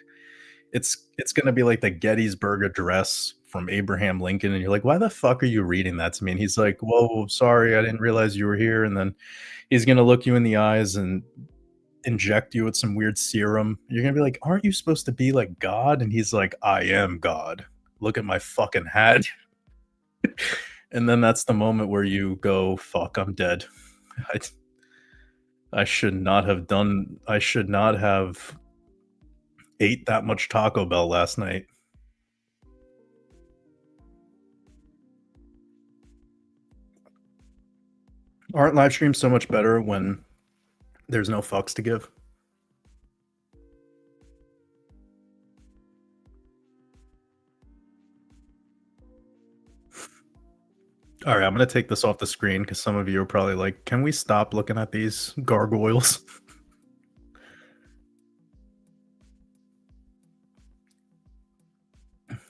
it's gonna be like the Gettysburg Address from Abraham Lincoln, and you're like, "Why the fuck are you reading that to me?" And he's like, "Whoa, sorry, I didn't realize you were here." And then he's gonna look you in the eyes and inject you with some weird serum. You're gonna be like, "Aren't you supposed to be like God?" And he's like, "I am God. Look at my fucking hat." And then that's the moment where you go, "Fuck, I'm dead. I I should not have ate that much Taco Bell last night." Aren't live streams so much better when there's no fucks to give? All right, I'm gonna take this off the screen because some of you are probably like, "Can we stop looking at these gargoyles?"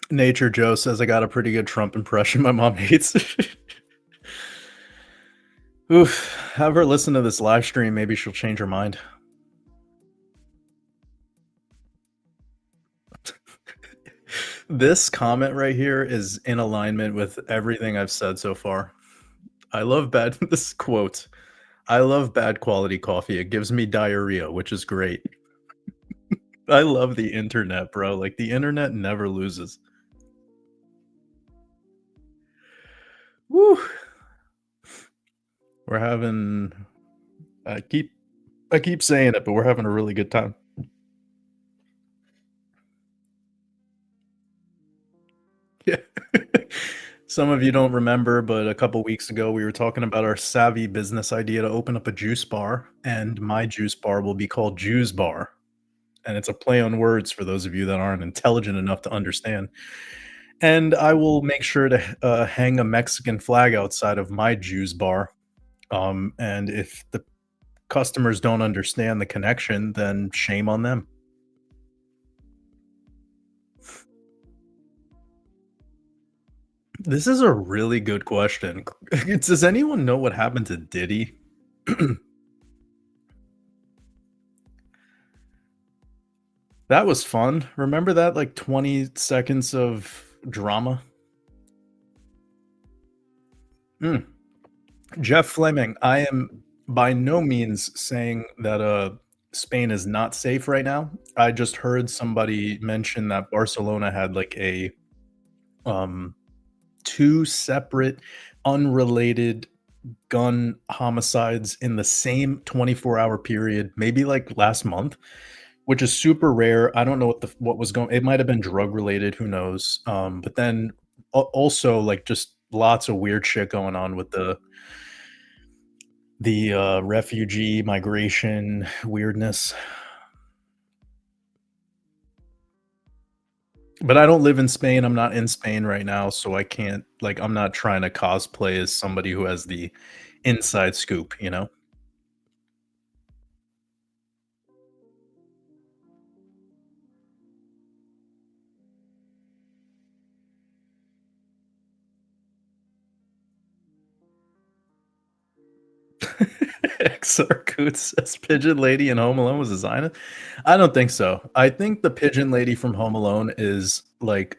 Nature Joe says I got a pretty good Trump impression. My mom hates it. Oof. Have her listen to this live stream. Maybe she'll change her mind. This comment right here is in alignment with everything I've said so far. I love bad this quote. I love bad quality coffee. It gives me diarrhea, which is great. I love the internet, bro. Like the internet never loses. Woo. We're having keep I keep saying it, but we're having a really good time. Yeah. Some of you don't remember, but a couple weeks ago, we were talking about our savvy business idea to open up a juice bar, and my juice bar will be called Juice Bar, and it's a play on words for those of you that aren't intelligent enough to understand. And I will make sure to hang a Mexican flag outside of my juice bar. And if the customers don't understand the connection, then shame on them. This is a really good question. Does anyone know what happened to Diddy? That was fun. Remember that, like, 20 seconds of drama? Mm. Jeff Fleming, I am by no means saying that, Spain is not safe right now. I just heard somebody mention that Barcelona had, like, um, 2 separate, unrelated gun homicides in the same 24-hour period, maybe, like, last month, which is super rare. I don't know what was going. It might have been drug related, who knows? But then also, like, just lots of weird shit going on with the refugee migration weirdness. But I don't live in Spain. I'm not in Spain right now, so I can't, like, I'm not trying to cosplay as somebody who has the inside scoop, you know? XR Coots says Pigeon Lady in Home Alone was a Zionist? I don't think so. I think the Pigeon Lady from Home Alone is like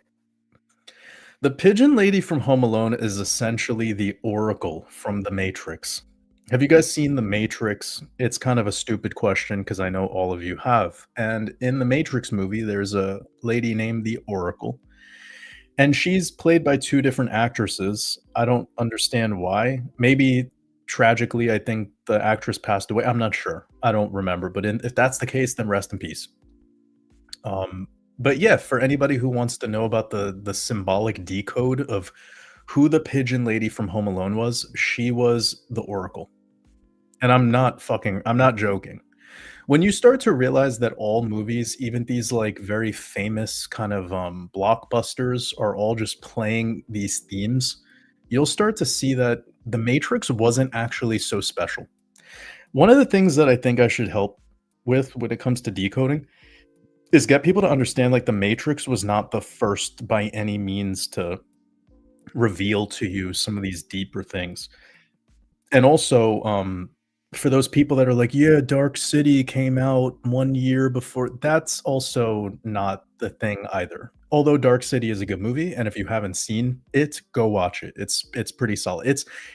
the Pigeon Lady from Home Alone is essentially the Oracle from The Matrix. Have you guys seen The Matrix? It's kind of a stupid question because I know all of you have. And in the Matrix movie, there's a lady named the Oracle, and she's played by 2 different actresses. I don't understand why. Maybe tragically, I think the actress passed away. I'm not sure. I don't remember, but if that's the case, then rest in peace. Um, but yeah, for anybody who wants to know about the symbolic decode of who the pigeon lady from Home Alone was, she was the Oracle. And I'm not joking. When you start to realize that all movies, even these, like, very famous kind of, blockbusters are all just playing these themes, you'll start to see that The Matrix wasn't actually so special. One of the things that I think I should help with when it comes to decoding is get people to understand, like, The Matrix was not the first by any means to reveal to you some of these deeper things. And also, for those people that are like, "Yeah, Dark City came out 1 year before," that's also not the thing either. Although Dark City is a good movie, and if you haven't seen it, go watch it. It's pretty solid.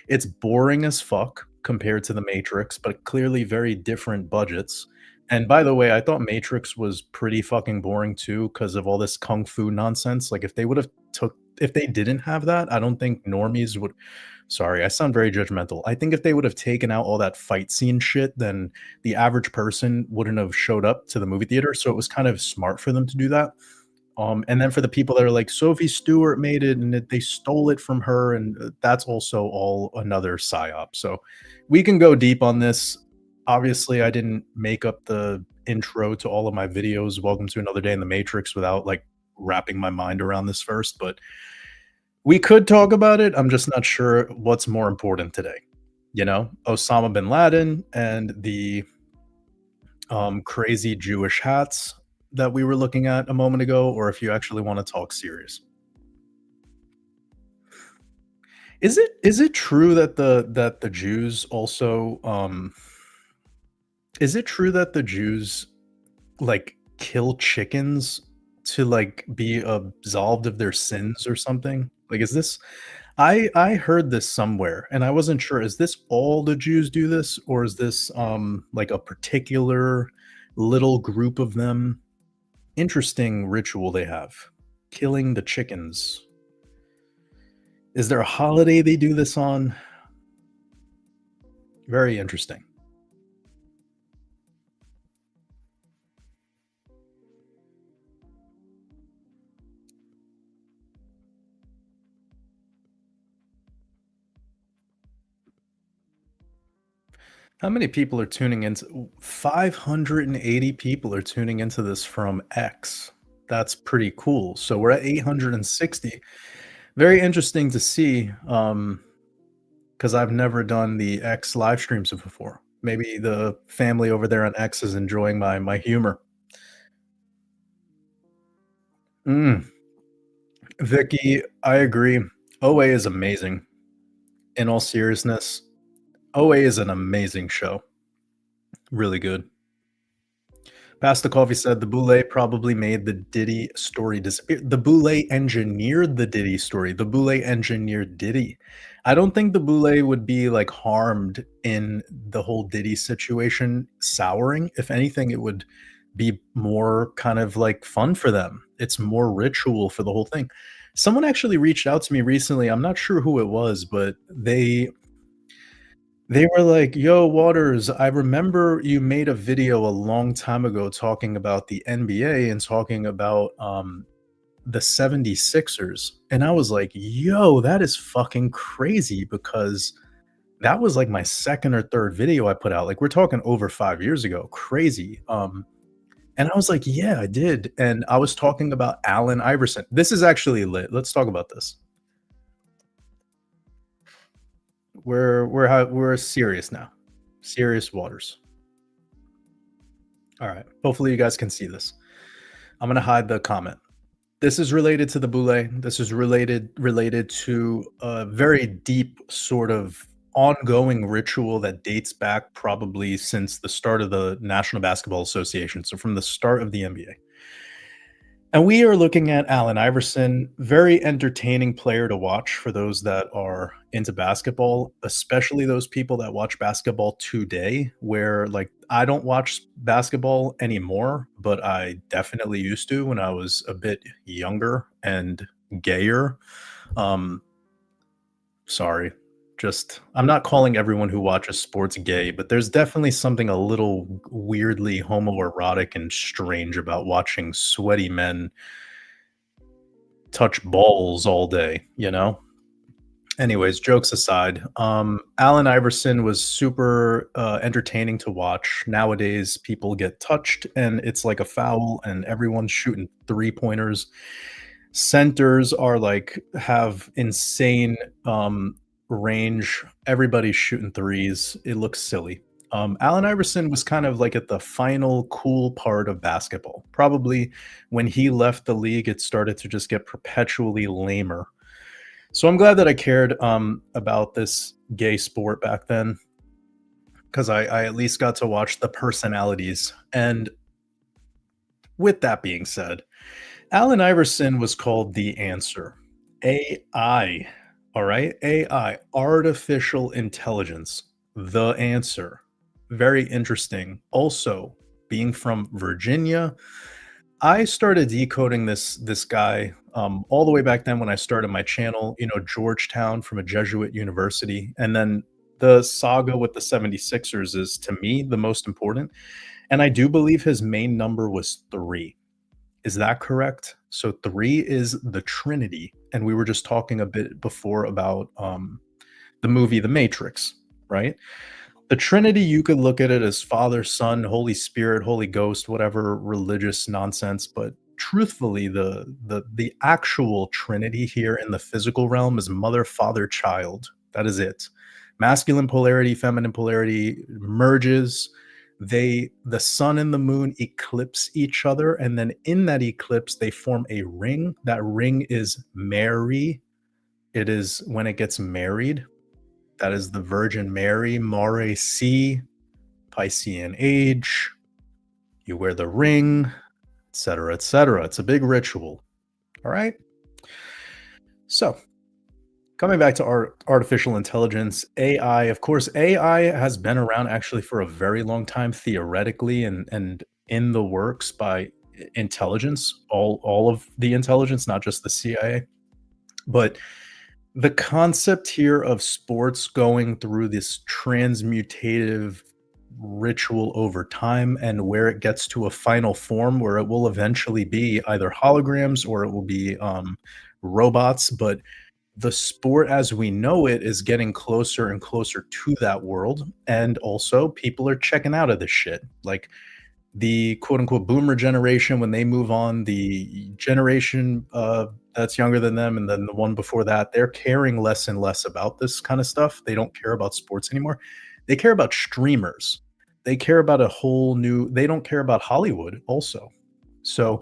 It's boring as fuck compared to The Matrix, but clearly very different budgets. And by the way, I thought Matrix was pretty fucking boring too because of all this kung fu nonsense. Like, if they didn't have that, I don't think normies would. Sorry, I sound very judgmental. I think if they would have taken out all that fight scene shit, then the average person wouldn't have showed up to the movie theater, so it was kind of smart for them to do that. And then for the people that are like, "Sophie Stewart made it, and they stole it from her," and, that's also all another psyop. So, we can go deep on this. Obviously, I didn't make up the intro to all of my videos, Welcome to Another Day in the Matrix, without, like, wrapping my mind around this first, but we could talk about it. I'm just not sure what's more important today. You know, Osama bin Laden and the crazy Jewish hats that we were looking at a moment ago, or if you actually want to talk serious. Is it true that the Jews also is it true that the Jews, like, kill chickens to, like, be absolved of their sins or something? Like, is this I heard this somewhere, and I wasn't sure, is this all the Jews do this, or is this, like, a particular little group of them? Interesting ritual they have. Killing the chickens. Is there a holiday they do this on? Very interesting. How many people are tuning into 580 people are tuning into this from X. That's pretty cool. So we're at 860. Very interesting to see, because I've never done the X live streams before. Maybe the family over there on X is enjoying my humor. Mm, Vicky, I agree. OA is amazing. In all seriousness, OA is an amazing show. Really good. Pasta Coffee said the Boule probably made the Diddy story disappear. The Boule engineered the Diddy story. The Boule engineered Diddy. I don't think the Boule would be like harmed in the whole Diddy situation souring. If anything, it would be more kind of like fun for them. It's more ritual for the whole thing. Someone actually reached out to me recently. I'm not sure who it was, but they were like, "Yo, Waters, I remember you made a video a long time ago talking about the NBA and talking about, the 76ers." And I was like, "Yo, that is fucking crazy," because that was, like, my 2nd or 3rd video I put out, like, we're talking over 5 years ago, crazy, and I was like, "Yeah, I did," and I was talking about Allen Iverson. This is actually lit, let's talk about this. We're serious now. Serious waters. All right. Hopefully you guys can see this. I'm gonna hide the comment. This is related to the boule. This is related to a very deep sort of ongoing ritual that dates back probably since the start of the National Basketball Association. So from the start of the NBA. And we are looking at Allen Iverson, very entertaining player to watch for those that are into basketball, especially those people that watch basketball today, where like I don't watch basketball anymore, but I definitely used to when I was a bit younger and gayer. Um, Sorry. Just I'm not calling everyone who watches sports gay, but there's definitely something a little weirdly homoerotic and strange about watching sweaty men touch balls all day, you know? Anyways, jokes aside, Allen Iverson was super, entertaining to watch. Nowadays, people get touched, and it's like a foul, and everyone's shooting three-pointers. Centers are like have insane, range. Everybody's shooting threes. It looks silly. Allen Iverson was kind of like at the final cool part of basketball. Probably when he left the league, it started to just get perpetually lamer. So I'm glad that I cared about this gay sport back then because I at least got to watch the personalities. And with that being said, Allen Iverson was called the answer. AI, all right? AI, artificial intelligence, the answer. Very interesting. Also, being from Virginia, I started decoding this guy all the way back then when I started my channel, you know, Georgetown from a Jesuit university. And then the saga with the 76ers is to me the most important. And I do believe his main number was 3. Is that correct? So 3 is the Trinity, and we were just talking a bit before about, the movie The Matrix, right? The Trinity, you could look at it as Father, Son, Holy Spirit, Holy Ghost, whatever religious nonsense, but truthfully, the actual Trinity here in the physical realm is mother, father, child. That is it. Masculine polarity, feminine polarity merges. The sun and the moon eclipse each other, and then in that eclipse, they form a ring. That ring is Mary. It is when it gets married. That is the Virgin Mary, Mare C, Piscean age. You wear the ring, etc., etc. It's a big ritual. All right. So coming back to artificial intelligence, AI, of course, AI has been around actually for a very long time theoretically and in the works by intelligence, all of the intelligence, not just the CIA. But the concept here of sports going through this transmutative ritual over time and where it gets to a final form where it will eventually be either holograms or it will be robots, but the sport as we know it is getting closer and closer to that world, and also people are checking out of this shit. Like, the quote unquote boomer generation, when they move on, the generation that's younger than them, and then the one before that, they're caring less and less about this kind of stuff. They don't care about sports anymore. They care about streamers. They care about a whole new, they don't care about Hollywood also. So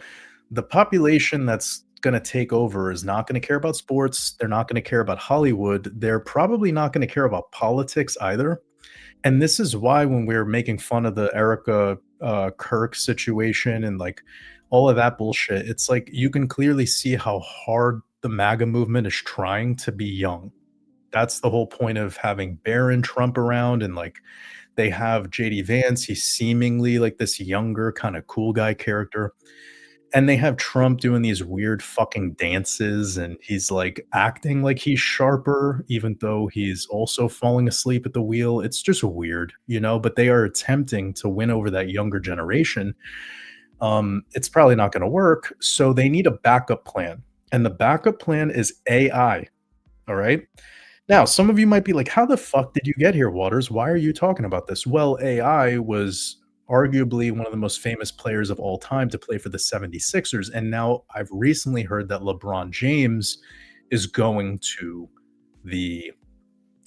the population that's going to take over is not going to care about sports. They're not going to care about Hollywood. They're probably not going to care about politics either, and this is why when we were making fun of the Erica, Kirk situation and, like, all of that bullshit, it's like you can clearly see how hard the MAGA movement is trying to be young. That's the whole point of having Barron Trump around, and, like, they have JD Vance, he's seemingly like this younger kinda cool guy character. And they have Trump doing these weird fucking dances, and he's, like, acting like he's sharper, even though he's also falling asleep at the wheel. It's just weird, but they are attempting to win over that younger generation. It's probably not gonna work, so they need a backup plan, and the backup plan is AI, alright? Now, some of you might be like, "How the fuck did you get here, Waters? Why are you talking about this?" Well, AI was arguably one of the most famous players of all time to play for the 76ers, and now I've recently heard that LeBron James is going to the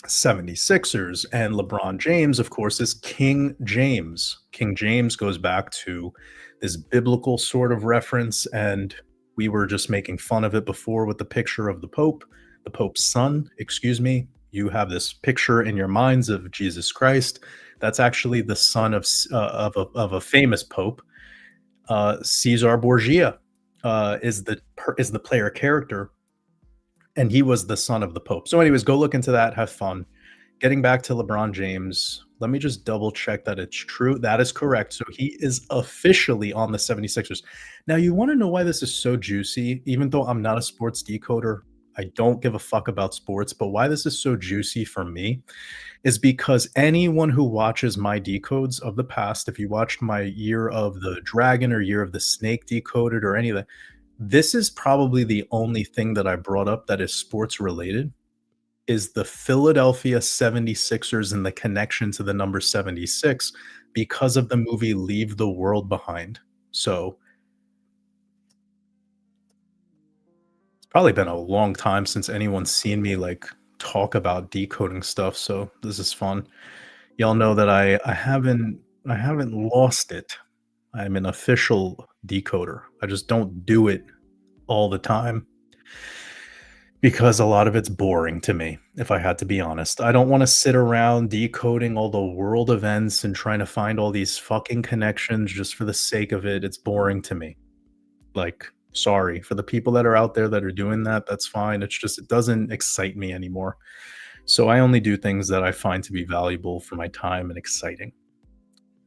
76ers, and LeBron James, of course, is King James. King James goes back to this biblical sort of reference, and we were just making fun of it before with the picture of the Pope's son, excuse me. You have this picture in your minds of Jesus Christ. That's actually the son of a famous pope. Caesar Borgia is the player character, and he was the son of the Pope. So, anyways, go look into that. Have fun. Getting back to LeBron James, let me just double check that it's true. That is correct. So he is officially on the 76ers. Now, you want to know why this is so juicy? Even though I'm not a sports decoder, I don't give a fuck about sports, but why this is so juicy for me is because anyone who watches my decodes of the past, if you watched my year of the dragon or year of the snake decoded or any of that, this is probably the only thing that I brought up that is sports related, is the Philadelphia 76ers and the connection to the number 76 because of the movie Leave the World Behind. So it's probably been a long time since anyone's seen me, like, talk about decoding stuff, so this is fun. Y'all know that I haven't lost it. I'm an official decoder. I just don't do it all the time because a lot of it's boring to me, if I had to be honest. I don't wanna sit around decoding all the world events and trying to find all these fucking connections just for the sake of it. It's boring to me. Like, sorry. For the people that are out there that are doing that, that's fine. It's just it doesn't excite me anymore. So I only do things that I find to be valuable for my time and exciting.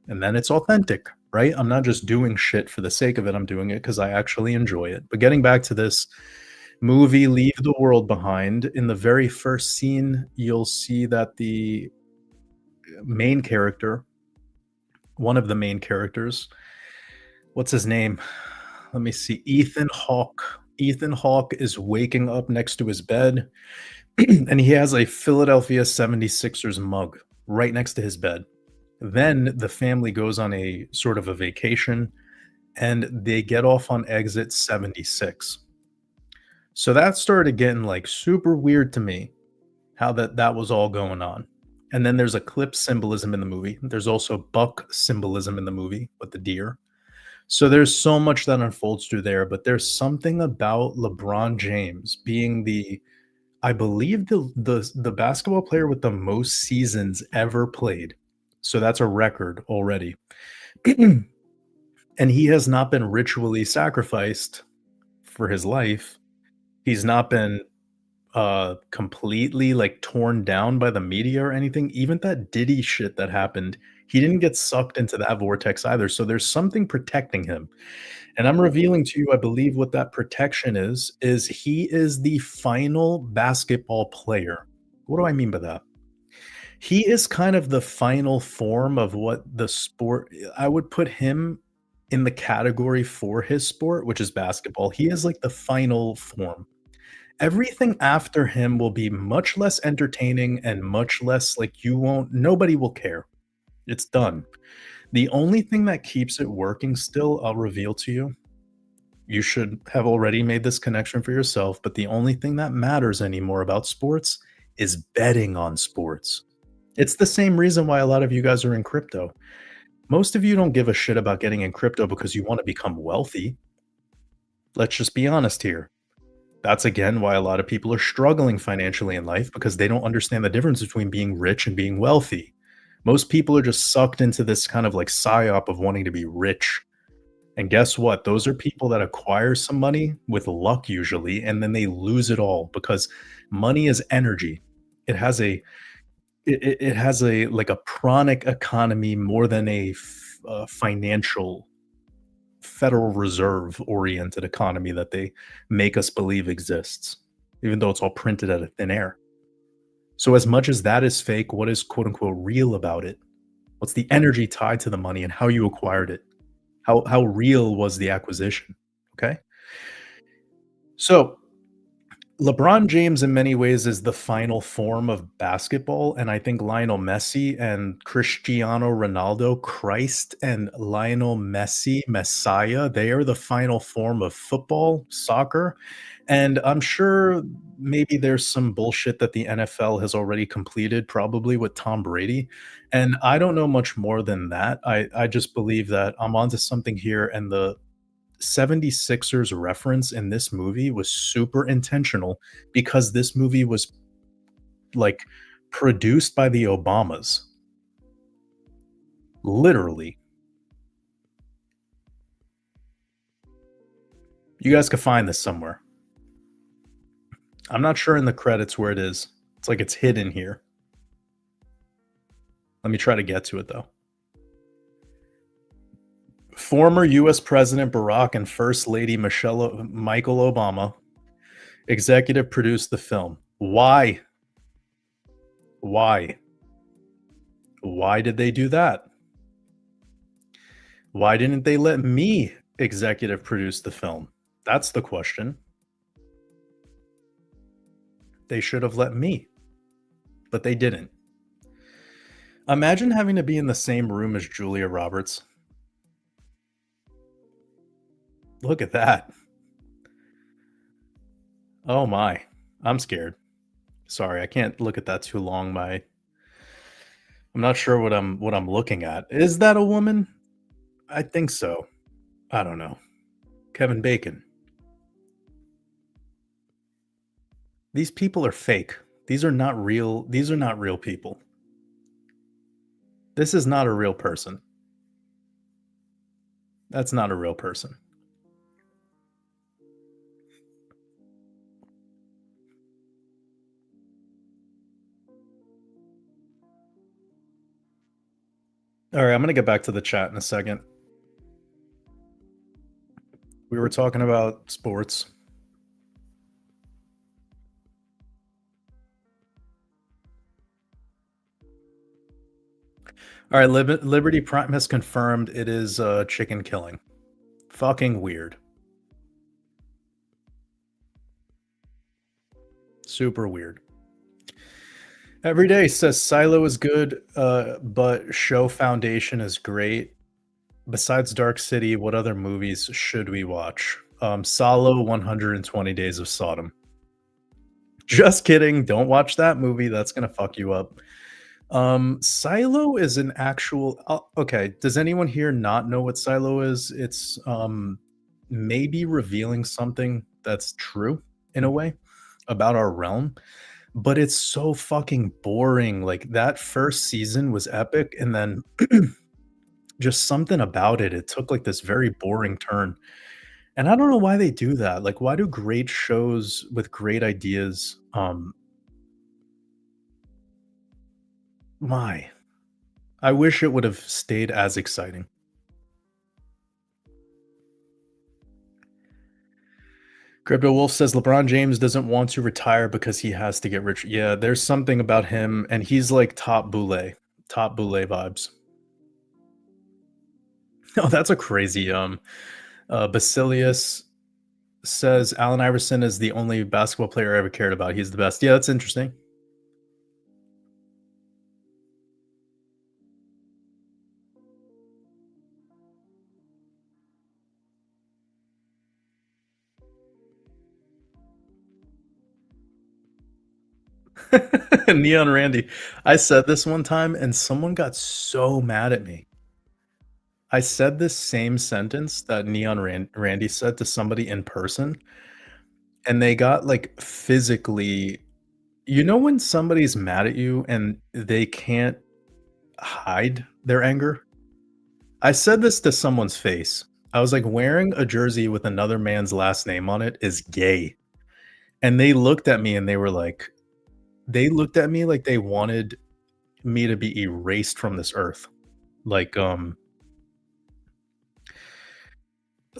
And then it's authentic, right? I'm not just doing shit for the sake of it. I'm doing it because I actually enjoy it. But getting back to this movie, Leave the World Behind, in the very first scene, you'll see that the main character, one of the main characters, what's his name? Let me see. Ethan Hawke. Ethan Hawke is waking up next to his bed, and he has a Philadelphia 76ers mug right next to his bed. Then the family goes on a sort of a vacation, and they get off on exit 76. So that started getting, like, super weird to me, how that was all going on. And then there's eclipse symbolism in the movie. There's also buck symbolism in the movie with the deer. So there's so much that unfolds through there, but there's something about LeBron James being I believe the basketball player with the most seasons ever played. So that's a record already. And he has not been ritually sacrificed for his life. He's not been completely, like, torn down by the media or anything. Even that Diddy shit that happened, he didn't get sucked into that vortex either. So there's something protecting him. And I'm revealing to you, I believe what that protection is he is the final basketball player. What do I mean by that? He is kind of the final form of what the sport, I would put him in the category for his sport, which is basketball. He is like the final form. Everything after him will be much less entertaining and much less like you won't nobody will care. It's done. The only thing that keeps it working still, I'll reveal to you, you should have already made this connection for yourself, but the only thing that matters anymore about sports is betting on sports. It's the same reason why a lot of you guys are in crypto. Most of you don't give a shit about getting in crypto because you want to become wealthy. Let's just be honest here. That's again why a lot of people are struggling financially in life because they don't understand the difference between being rich and being wealthy. Most people are just sucked into this kind of like psyop of wanting to be rich. And guess what? Those are people that acquire some money with luck usually, and then they lose it all because money is energy. It has a it has a like a pranic economy more than a financial Federal Reserve oriented economy that they make us believe exists, even though it's all printed out of thin air. So, as much as that is fake, what is quote unquote real about it? What's the energy tied to the money and how you acquired it? How real was the acquisition? Okay. So, LeBron James, in many ways, is the final form of basketball, and I think Lionel Messi and Cristiano Ronaldo, Christ and Lionel Messi, Messiah, they are the final form of football, soccer, and I'm sure maybe there's some bullshit that the NFL has already completed, probably with Tom Brady, and I don't know much more than that. I just believe that I'm onto something here, and the 76ers reference in this movie was super intentional because this movie was, like, produced by the Obamas. Literally. You guys could find this somewhere. I'm not sure in the credits where it is. It's like it's hidden here. Let me try to get to it, though. Former US President Barack and First Lady Michael Obama executive produced the film. Why? Why? Why did they do that? Why didn't they let me executive produce the film? That's the question. They should have let me, but they didn't. Imagine having to be in the same room as Julia Roberts. Look at that. Oh my. I'm scared. Sorry, I can't look at that too long. I'm not sure what I'm looking at. Is that a woman? I think so. I don't know. Kevin Bacon. These people are fake. These are not real people. This is not a real person. That's not a real person. All right, I'm gonna get back to the chat in a second. We were talking about sports. All right, Liberty Prime has confirmed it is chicken killing. Fucking weird. Super weird. Every day says Silo is good, but Show Foundation is great. Besides Dark City, what other movies should we watch? Solo 120 Days of Sodom. Just kidding. Don't watch that movie. That's gonna fuck you up. Silo is an actual okay, does anyone here not know what Silo is? It's, maybe revealing something that's true in a way about our realm, but it's so fucking boring. Like, that first season was epic, and then just something about it took, like, this very boring turn, and I don't know why they do that. Like, why do great shows with great ideas, why? I wish it would have stayed as exciting. Crypto Wolf says LeBron James doesn't want to retire because he has to get rich. Yeah, there's something about him, and he's like top boule vibes. Oh, that's a crazy Basilius. says Allen Iverson is the only basketball player I ever cared about. He's the best. Yeah, that's interesting. Neon Randy. I said this one time and someone got so mad at me. I said this same sentence that Randy said to somebody in person, and they got, like, physically when somebody's mad at you and they can't hide their anger? I said this to someone's face. I was like, "Wearing a jersey with another man's last name on it is gay." And they looked at me and they looked at me like they wanted me to be erased from this earth. Like,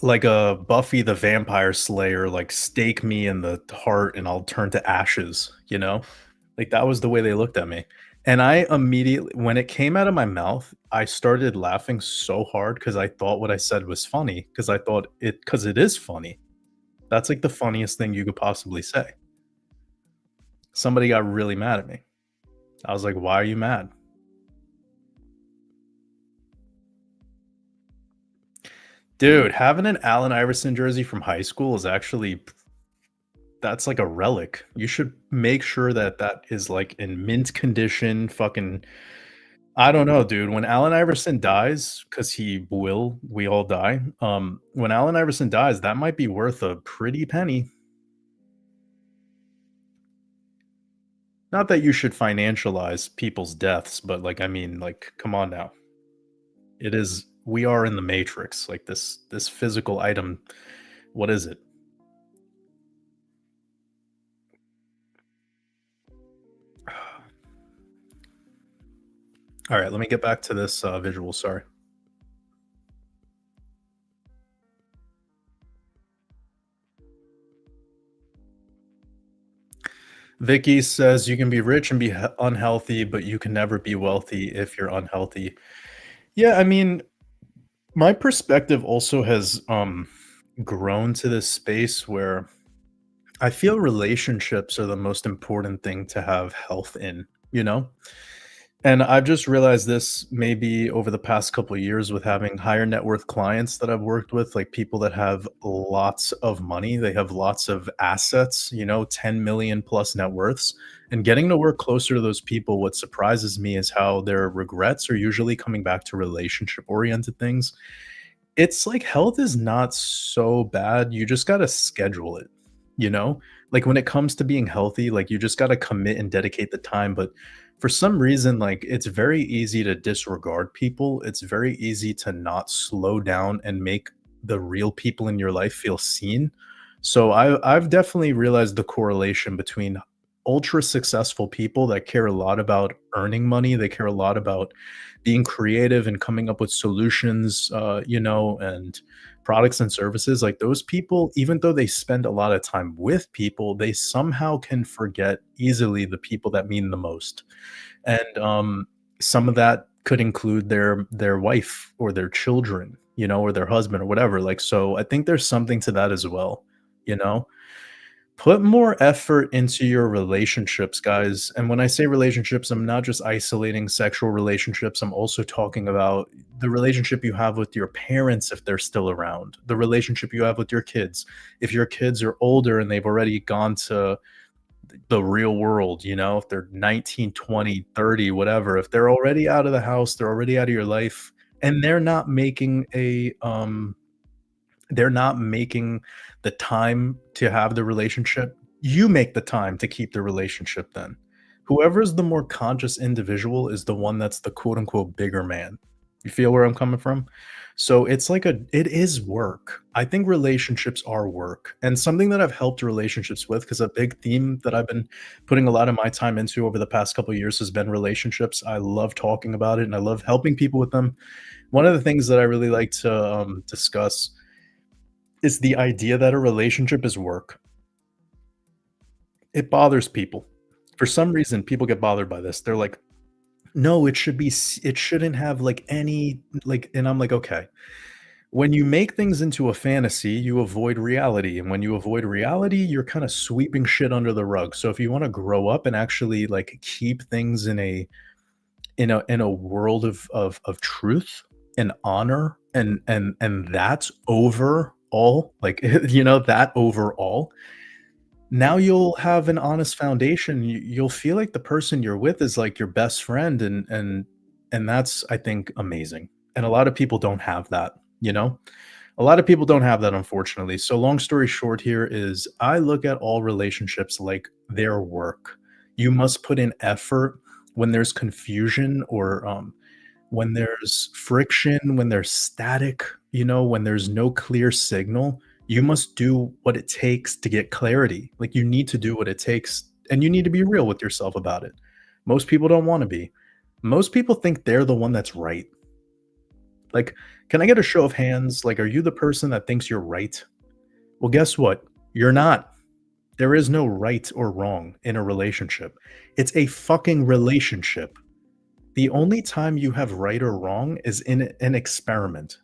like a Buffy the Vampire Slayer, like, "Stake me in the heart and I'll turn to ashes," you know? Like, that was the way they looked at me. And I immediately when it came out of my mouth, I started laughing so hard because I thought what I said was funny. Because I thought because it is funny. That's, like, the funniest thing you could possibly say. Somebody got really mad at me. I was like, "Why are you mad?" Dude, having an Allen Iverson jersey from high school is actually that's like a relic. You should make sure that that is, like, in mint condition, fucking I don't know, dude. When Allen Iverson dies, because he will, we all die. When Allen Iverson dies, that might be worth a pretty penny. Not that you should financialize people's deaths, but, like, I mean, like, come on now. It is we are in the matrix. Like, this physical item, what is it? Alright, let me get back to this, visual, sorry. Vicky says, "You can be rich and be unhealthy, but you can never be wealthy if you're unhealthy." Yeah, I mean, my perspective also has, grown to this space where I feel relationships are the most important thing to have health in, you know? And I've just realized this maybe over the past couple of years with having higher net worth clients that I've worked with, like people that have lots of money, they have lots of assets, 10 million plus net worths. And getting to work closer to those people, what surprises me is how their regrets are usually coming back to relationship oriented things. It's like health is not so bad, you just gotta schedule it, you know? Like, when it comes to being healthy, like, you just gotta commit and dedicate the time, but for some reason, like, it's very easy to disregard people, it's very easy to not slow down and make the real people in your life feel seen. So I've definitely realized the correlation between ultra successful people that care a lot about earning money, they care a lot about being creative and coming up with solutions, and products and services. Like those people, even though they spend a lot of time with people, they somehow can forget easily the people that mean the most. And some of that could include their wife or their children, or their husband or whatever. Like, so I think there's something to that as well, you know? Put more effort into your relationships, guys, and when I say relationships, I'm not just isolating sexual relationships, I'm also talking about the relationship you have with your parents if they're still around, the relationship you have with your kids. If your kids are older and they've already gone to the real world, if they're 19, 20, 30, whatever, if they're already out of the house, they're already out of your life, and they're not making the time to have the relationship, you make the time to keep the relationship then. Whoever's the more conscious individual is the one that's the quote unquote bigger man. You feel where I'm coming from? So it's like it is work. I think relationships are work. And something that I've helped relationships with, because a big theme that I've been putting a lot of my time into over the past couple of years has been relationships. I love talking about it and I love helping people with them. One of the things that I really like to discuss is the idea that a relationship is work. It bothers people. For some reason, people get bothered by this. They're like, "No, it shouldn't have, like, any," like and I'm like, "Okay." When you make things into a fantasy, you avoid reality, and when you avoid reality, you're kinda sweeping shit under the rug. So if you wanna grow up and actually, like, keep things in a world of truth and honor and that's over all, like, that over all, now you'll have an honest foundation. You'll feel like the person you're with is like your best friend, and that's, I think, amazing. And a lot of people don't have that, you know? A lot of people don't have that, unfortunately. So long story short here is I look at all relationships like their work. You must put in effort when there's confusion or when there's friction, when there's static, when there's no clear signal, you must do what it takes to get clarity. Like, you need to do what it takes, and you need to be real with yourself about it. Most people don't wanna be. Most people think they're the one that's right. Like, can I get a show of hands? Like, are you the person that thinks you're right? Well, guess what? You're not. There is no right or wrong in a relationship. It's a fucking relationship. The only time you have right or wrong is in an experiment.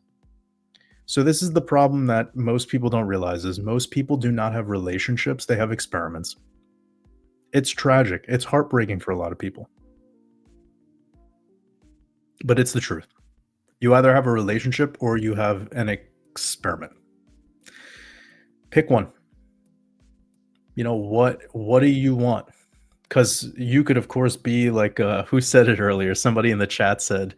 So this is the problem that most people don't realize is most people do not have relationships, they have experiments. It's tragic. It's heartbreaking for a lot of people, but it's the truth. You either have a relationship or you have an experiment. Pick one. What do you want? Because you could, of course, be like, who said it earlier? Somebody in the chat said,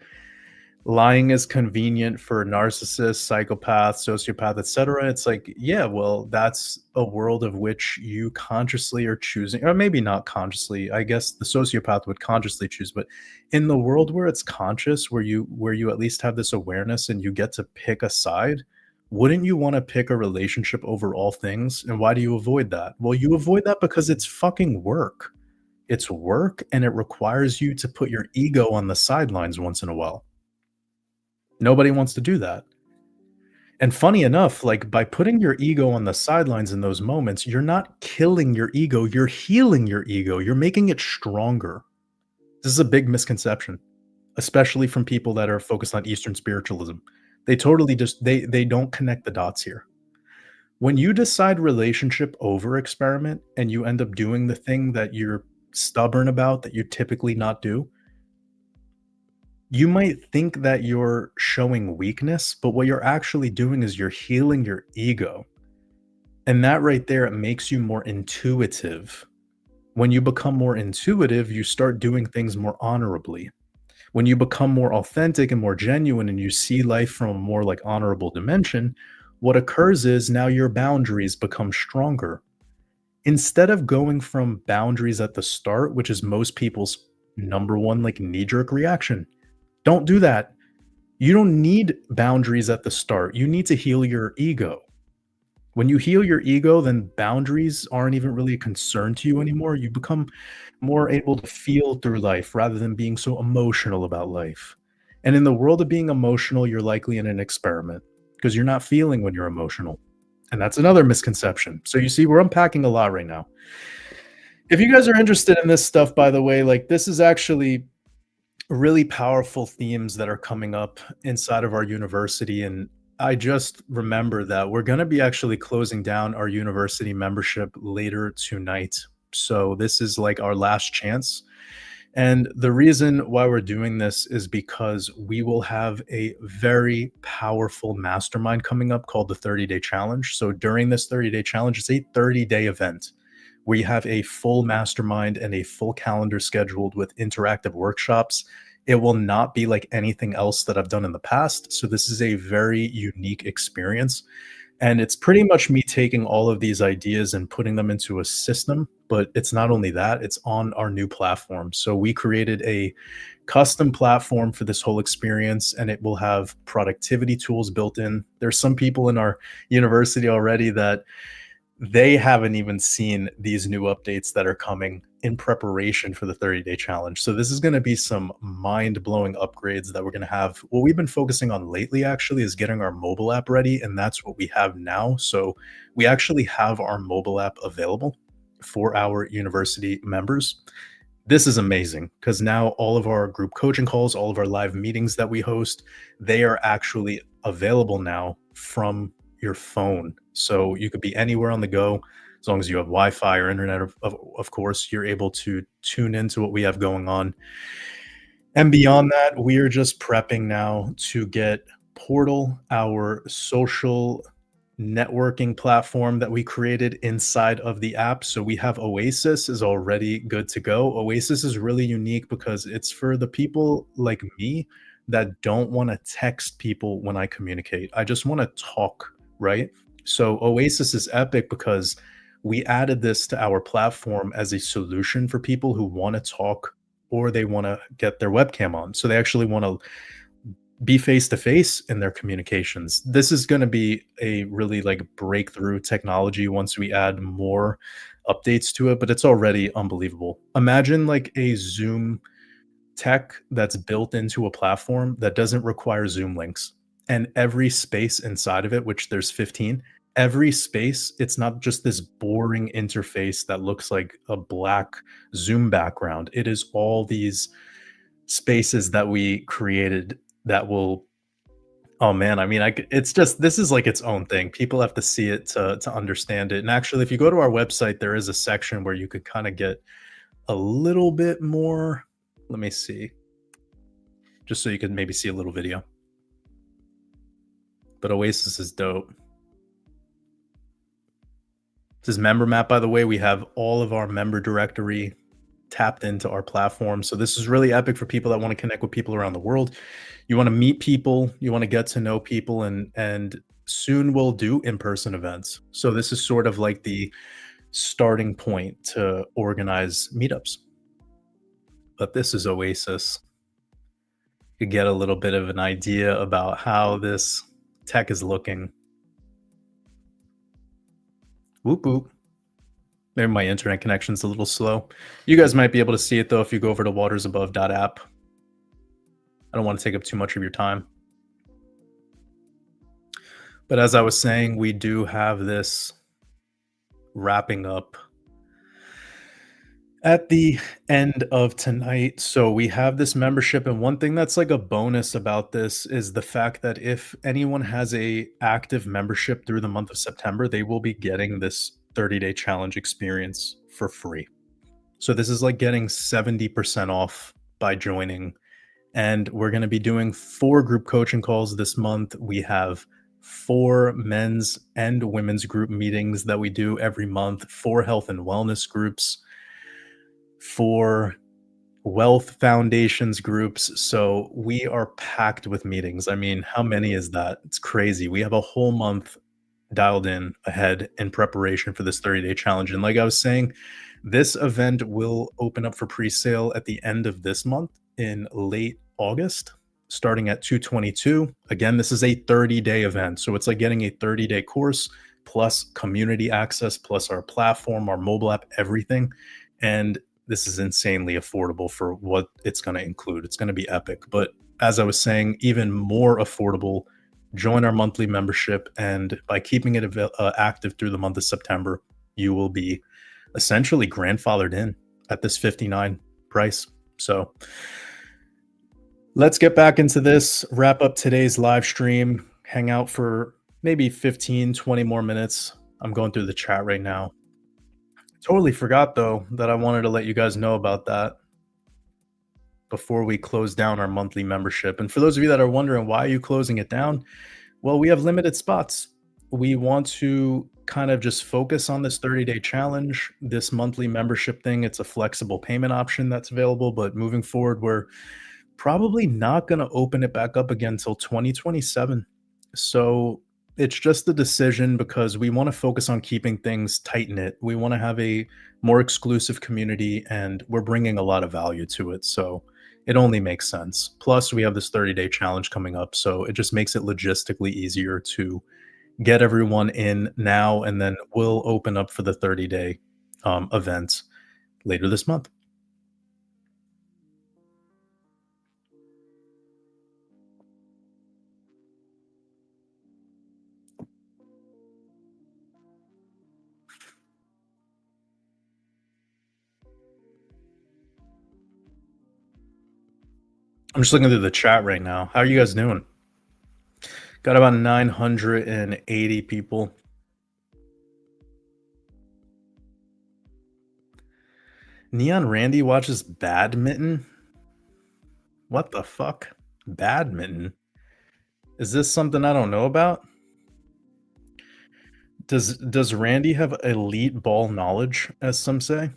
lying is convenient for narcissists, psychopaths, sociopath, etc. It's like, yeah, well, that's a world of which you consciously are choosing, or maybe not consciously. I guess the sociopath would consciously choose, but in the world where it's conscious, where you at least have this awareness and you get to pick a side, wouldn't you want to pick a relationship over all things? And why do you avoid that? Well, you avoid that because it's fucking work. It's work, and it requires you to put your ego on the sidelines once in a while. Nobody wants to do that. And funny enough, like, by putting your ego on the sidelines in those moments, you're not killing your ego, you're healing your ego, you're making it stronger. This is a big misconception, especially from people that are focused on Eastern spiritualism. They totally just they don't connect the dots here. When you decide relationship over experiment and you end up doing the thing that you're stubborn about, that you typically not do, you might think that you're showing weakness, but what you're actually doing is you're healing your ego. And that right there, it makes you more intuitive. When you become more intuitive, you start doing things more honorably. When you become more authentic and more genuine and you see life from a more like honorable dimension, what occurs is now your boundaries become stronger. Instead of going from boundaries at the start, which is most people's number one like knee-jerk reaction, don't do that. You don't need boundaries at the start. You need to heal your ego. When you heal your ego, then boundaries aren't even really a concern to you anymore. You become more able to feel through life rather than being so emotional about life. And in the world of being emotional, you're likely in an experiment because you're not feeling when you're emotional. And that's another misconception. So you see, we're unpacking a lot right now. If you guys are interested in this stuff, by the way, like, this is actually really powerful themes that are coming up inside of our university. And I just remember that we're going to be actually closing down our university membership later tonight. So this is like our last chance. And the reason why we're doing this is because we will have a very powerful mastermind coming up called the 30-day challenge. So during this 30-day challenge, it's a 30-day event. We have a full mastermind and a full calendar scheduled with interactive workshops. It will not be like anything else that I've done in the past. So this is a very unique experience. And it's pretty much me taking all of these ideas and putting them into a system. But it's not only that, it's on our new platform. So we created a custom platform for this whole experience, and it will have productivity tools built in. There's some people in our university already that they haven't even seen these new updates that are coming in preparation for the 30-day challenge. So this is going to be some mind-blowing upgrades that we're going to have. What we've been focusing on lately actually is getting our mobile app ready, and that's what we have now. So we actually have our mobile app available for our university members. This is amazing because now all of our group coaching calls, all of our live meetings that we host, they are actually available now from your phone. So you could be anywhere on the go as long as you have Wi-Fi or internet. Of course, you're able to tune into what we have going on. And beyond that, we are just prepping now to get Portal, our social networking platform that we created inside of the app. So we have Oasis is already good to go. Oasis is really unique because it's for the people like me that don't want to text people when I communicate. I just want to talk, right? So Oasis is epic because we added this to our platform as a solution for people who want to talk or they want to get their webcam on. So they actually want to be face to face in their communications. This is going to be a really like breakthrough technology once we add more updates to it, but it's already unbelievable. Imagine like a Zoom tech that's built into a platform that doesn't require Zoom links. And every space inside of it, which there's 15, every space, it's not just this boring interface that looks like a black Zoom background. It is all these spaces that we created that will oh man, I mean, it's just this is like its own thing. People have to see it to understand it. And actually, if you go to our website, there is a section where you could kind of get a little bit more. Let me see, just so you can maybe see a little video. But Oasis is dope. This is member map, by the way. We have all of our member directory tapped into our platform. So this is really epic for people that want to connect with people around the world. You want to meet people, you want to get to know people, and soon we'll do in-person events. So this is sort of like the starting point to organize meetups. But this is Oasis. You get a little bit of an idea about how this tech is looking. Whoop whoop. Maybe my internet connection's a little slow. You guys might be able to see it though if you go over to WatersAbove.app. I don't want to take up too much of your time. But as I was saying, we do have this wrapping up at the end of tonight. So we have this membership, and one thing that's like a bonus about this is the fact that if anyone has a active membership through the month of September, they will be getting this 30-day challenge experience for free. So this is like getting 70% off by joining. And we're going to be doing 4 group coaching calls this month. We have 4 men's and women's group meetings that we do every month, 4 health and wellness groups, 4 wealth foundations groups. So we are packed with meetings. I mean, how many is that? It's crazy. We have a whole month dialed in ahead in preparation for this 30-day challenge. And like I was saying, this event will open up for pre-sale at the end of this month in late August, starting at 222. Again, this is a 30-day event. So it's like getting a 30-day course plus community access, plus our platform, our mobile app, everything. And this is insanely affordable for what it's going to include. It's going to be epic. But as I was saying, even more affordable, join our monthly membership. And by keeping it active through the month of September, you will be essentially grandfathered in at this 59 price. So let's get back into this, wrap up today's live stream, hang out for maybe 15, 20 more minutes. I'm going through the chat right now. Totally forgot though that I wanted to let you guys know about that before we close down our monthly membership. And for those of you that are wondering why are you closing it down? Well, we have limited spots. We want to kind of just focus on this 30-day challenge, this monthly membership thing. It's a flexible payment option that's available, but moving forward, we're probably not going to open it back up again until 2027. So it's just a decision because we want to focus on keeping things tight knit. We want to have a more exclusive community and we're bringing a lot of value to it. So it only makes sense. Plus, we have this 30-day challenge coming up. So it just makes it logistically easier to get everyone in now. And then we'll open up for the 30-day event later this month. I'm just looking through the chat right now. How are you guys doing? Got about 980 people. Neon Randy watches badminton? What the fuck? Badminton? Is this something I don't know about? Does Randy have elite ball knowledge, as some say?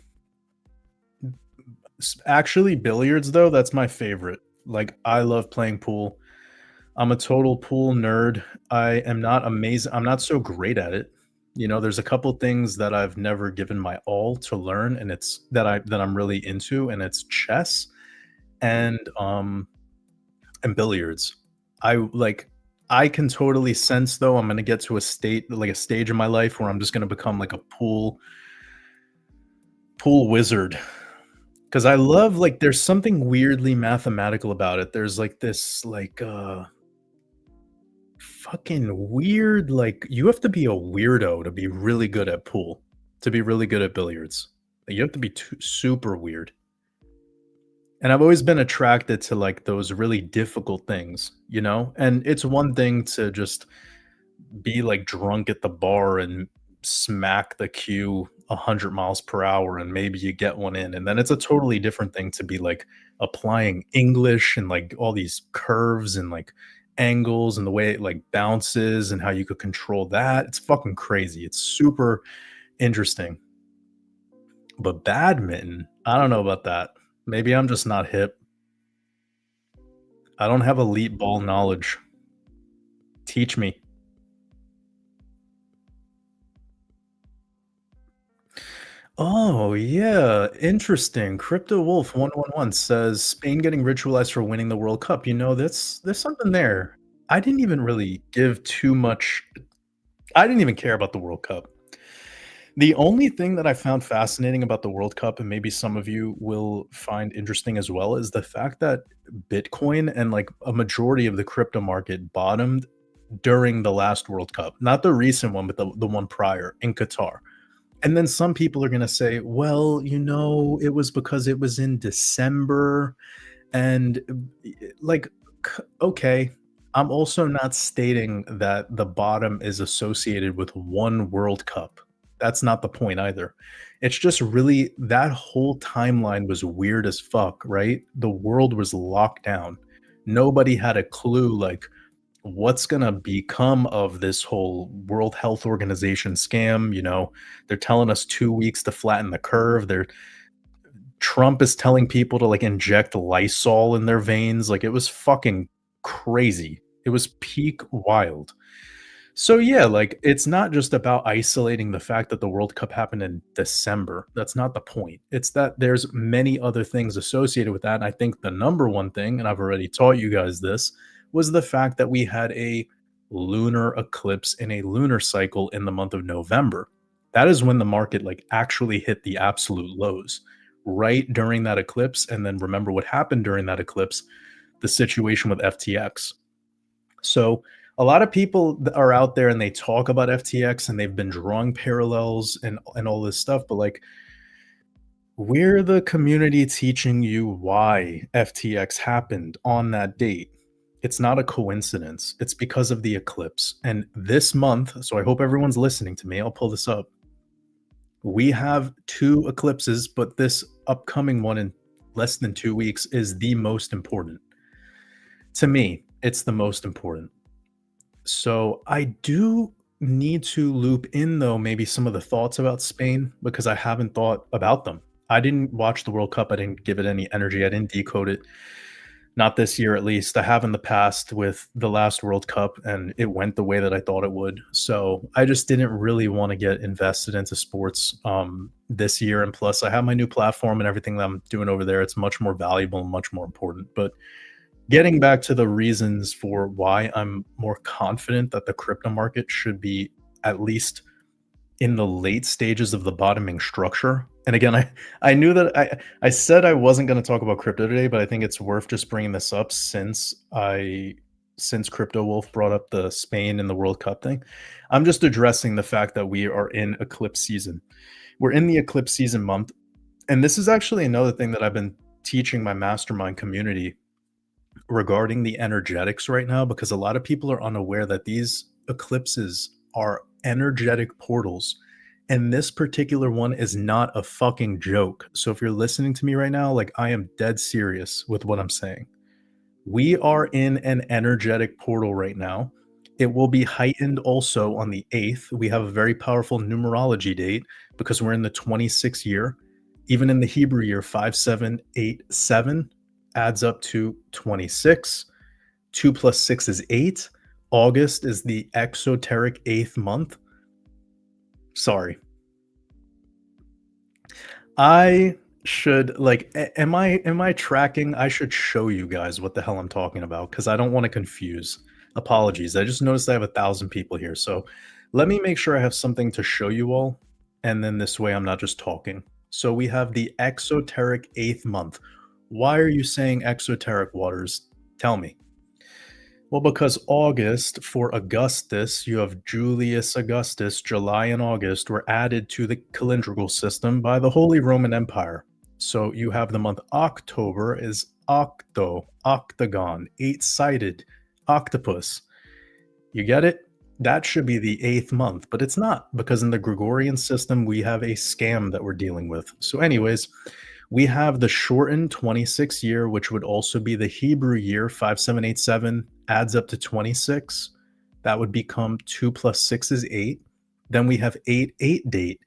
Actually, billiards though, that's my favorite. Like, I love playing pool. I'm a total pool nerd. I am not amazing. I'm not so great at it. You know, there's a couple things that I've never given my all to learn, and it's that I'm really into, and it's chess and and billiards. I like I can totally sense though I'm gonna get to a state like a stage in my life where I'm just gonna become like a pool wizard. Because I love like there's something weirdly mathematical about it. There's like this like fucking weird like you have to be a weirdo to be really good at pool, to be really good at billiards. Like, you have to be super weird. And I've always been attracted to like those really difficult things, you know? And it's one thing to just be like drunk at the bar and smack the cue 100 miles per hour and maybe you get one in. And then it's a totally different thing to be like applying English and like all these curves and like angles and the way it like bounces and how you could control that. It's fucking crazy. It's super interesting. But badminton, I don't know about that. Maybe I'm just not hip. I don't have elite ball knowledge. Teach me. Oh, yeah, interesting. Crypto Wolf 111 says Spain getting ritualized for winning the World Cup. You know, there's something there. I didn't even really give too much I didn't even care about the World Cup. The only thing that I found fascinating about the World Cup, and maybe some of you will find interesting as well, is the fact that Bitcoin and like a majority of the crypto market bottomed during the last World Cup. Not the recent one, but the one prior in Qatar. And then some people are gonna say, "Well, you know, it was because it was in December," and, like, okay. I'm also not stating that the bottom is associated with 1 World Cup. That's not the point either. It's just really that whole timeline was weird as fuck, right? The world was locked down. Nobody had a clue, like, what's gonna become of this whole World Health Organization scam, you know? They're telling us 2 weeks to flatten the curve. They're Trump is telling people to, like, inject Lysol in their veins, like, it was fucking crazy. It was peak wild. So, yeah, like, it's not just about isolating the fact that the World Cup happened in December. That's not the point. It's that there's many other things associated with that, and I think the number one thing, and I've already taught you guys this, was the fact that we had a lunar eclipse in a lunar cycle in the month of November. That is when the market, like, actually hit the absolute lows, right during that eclipse, and then remember what happened during that eclipse, the situation with FTX. So a lot of people are out there and they talk about FTX and they've been drawing parallels and all this stuff, but like we're the community teaching you why FTX happened on that date. It's not a coincidence. It's because of the eclipse. And this month, so I hope everyone's listening to me. I'll pull this up. We have two eclipses, but this upcoming one in less than 2 weeks is the most important. To me, it's the most important. So I do need to loop in though maybe some of the thoughts about Spain because I haven't thought about them. I didn't watch the World Cup. I didn't give it any energy. I didn't decode it. Not this year at least. I have in the past with the last World Cup and it went the way that I thought it would. So I just didn't really want to get invested into sports this year. And plus I have my new platform and everything that I'm doing over there. It's much more valuable and much more important. But getting back to the reasons for why I'm more confident that the crypto market should be at least in the late stages of the bottoming structure. And again, I knew that I said I wasn't going to talk about crypto today, but I think it's worth just bringing this up since Crypto Wolf brought up the Spain and the World Cup thing. I'm just addressing the fact that we are in eclipse season. We're in the eclipse season month, and this is actually another thing that I've been teaching my mastermind community regarding the energetics right now because a lot of people are unaware that these eclipses are energetic portals. And this particular one is not a fucking joke. So if you're listening to me right now, like I am dead serious with what I'm saying. We are in an energetic portal right now. It will be heightened also on the 8th. We have a very powerful numerology date because we're in the 26th year. Even in the Hebrew year, 5787 adds up to 26. 2 plus 6 is 8. August is the exoteric 8th month. Sorry. I should like am I tracking? I should show you guys what the hell I'm talking about because I don't want to confuse. Apologies. I just noticed I have 1,000 people here. So let me make sure I have something to show you all. And then this way I'm not just talking. So we have the exoteric 8th month. Why are you saying exoteric waters? Tell me. Well, because August for Augustus, you have Julius Augustus, July and August were added to the calendrical system by the Holy Roman Empire. So you have the month October is octo, octagon, eight-sided, octopus. You get it? That should be the 8th month, but it's not because in the Gregorian system we have a scam that we're dealing with. So anyways, we have the shortened 26 year, which would also be the Hebrew year 5787 adds up to 26. That would become 2 plus 6 is 8. Then we have 8 date,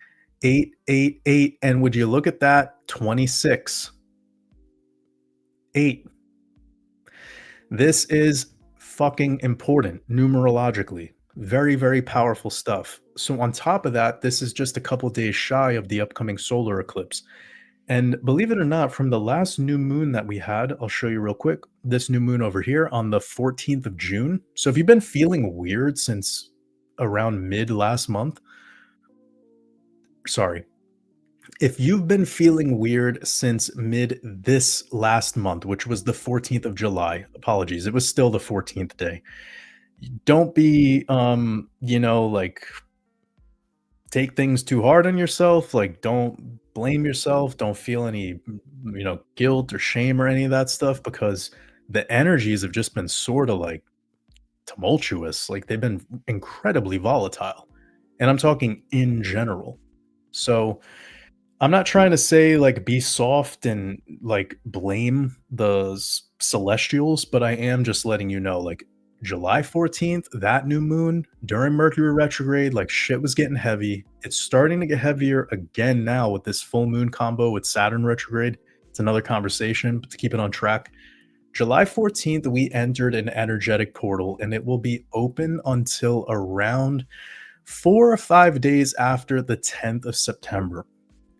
8 and would you look at that 26 8. This is fucking important numerologically. Very, very powerful stuff. So, on top of that, this is just a couple days shy of the upcoming solar eclipse. And believe it or not, from the last new moon that we had, I'll show you real quick. This new moon over here on the 14th of June. So, if you've been feeling weird since around mid last month, sorry, if you've been feeling weird since mid this last month, which was the 14th of July, apologies, it was still the 14th day. Don't be like take things too hard on yourself, like don't blame yourself, don't feel any guilt or shame or any of that stuff because the energies have just been sort of like tumultuous, like they've been incredibly volatile. And I'm talking in general. So I'm not trying to say like be soft and like blame the celestials, but I am just letting you know like July 14th, that new moon during Mercury retrograde, like shit was getting heavy. It's starting to get heavier again now with this full moon combo with Saturn retrograde. It's another conversation, but to keep it on track, July 14th, we entered an energetic portal and it will be open until around 4 or 5 days after the 10th of September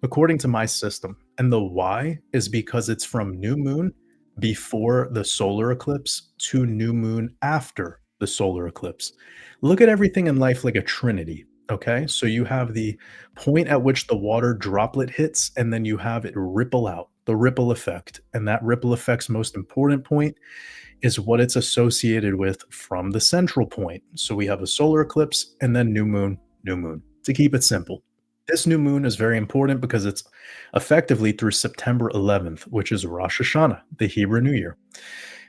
according to my system. And the why is because it's from new moon before the solar eclipse to new moon after the solar eclipse. Look at everything in life like a trinity. Okay. So you have the point at which the water droplet hits, and then you have it ripple out, the ripple effect. And that ripple effect's most important point is what it's associated with from the central point. So we have a solar eclipse and then new moon. To keep it simple, this new moon is very important because it's effectively through September 11th, which is Rosh Hashanah, the Hebrew New Year.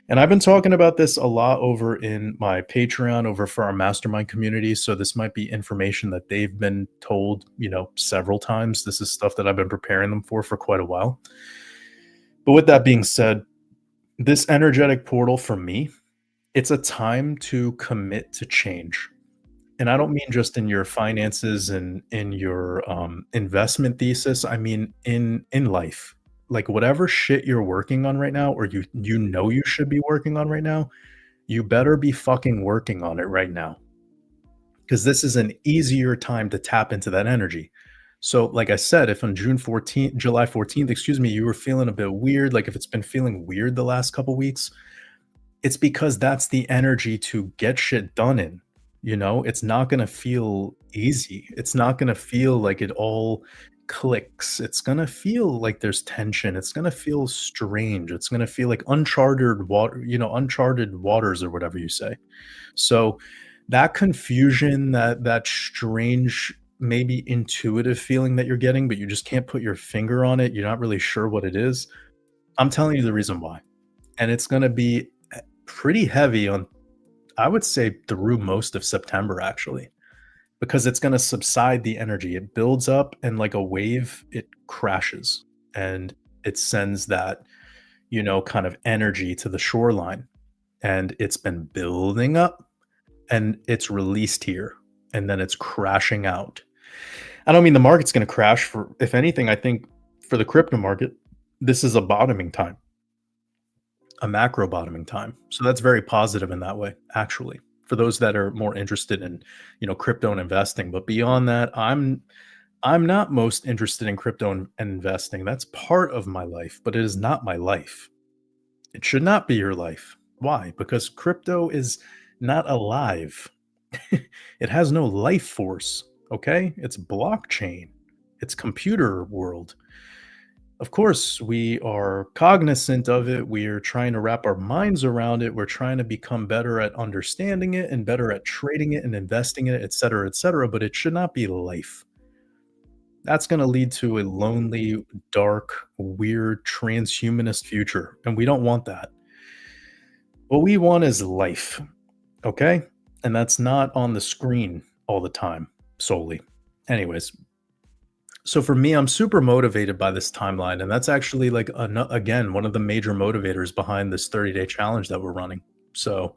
And I've been talking about this a lot over in my Patreon, over for our mastermind community. So this might be information that they've been told, several times. This is stuff that I've been preparing them for quite a while. But with that being said, this energetic portal for me, it's a time to commit to change. And I don't mean just in your finances and in your investment thesis. I mean in life, like whatever shit you're working on right now, or you should be working on right now. You better be fucking working on it right now because this is an easier time to tap into that energy. So, like I said, if on July 14th, excuse me, you were feeling a bit weird, like if it's been feeling weird the last couple weeks, it's because that's the energy to get shit done in. It's not going to feel easy. It's not going to feel like it all clicks. It's going to feel like there's tension. It's going to feel strange. It's going to feel like uncharted water, uncharted waters or whatever you say. So that confusion, that strange, maybe intuitive feeling that you're getting, but you just can't put your finger on it. You're not really sure what it is. I'm telling you the reason why. And it's going to be pretty heavy on, I would say, through most of September, actually, because it's gonna subside the energy. It builds up and like a wave, it crashes and it sends that, kind of energy to the shoreline. And it's been building up and it's released here and then it's crashing out. I don't mean the market's gonna crash. For if anything, I think for the crypto market, this is a bottoming time, a macro bottoming time. So that's very positive in that way, actually, for those that are more interested in, crypto and investing. But beyond that, I'm not most interested in crypto and investing. That's part of my life, but it is not my life. It should not be your life. Why? Because crypto is not alive. It has no life force, okay? It's blockchain. It's computer world. Of course, we are cognizant of it. We are trying to wrap our minds around it. We're trying to become better at understanding it and better at trading it and investing in it, et cetera, but it should not be life. That's gonna lead to a lonely, dark, weird, transhumanist future, and we don't want that. What we want is life, okay? And that's not on the screen all the time solely. Anyways, so for me, I'm super motivated by this timeline, and that's actually like again one of the major motivators behind this 30-day challenge that we're running. So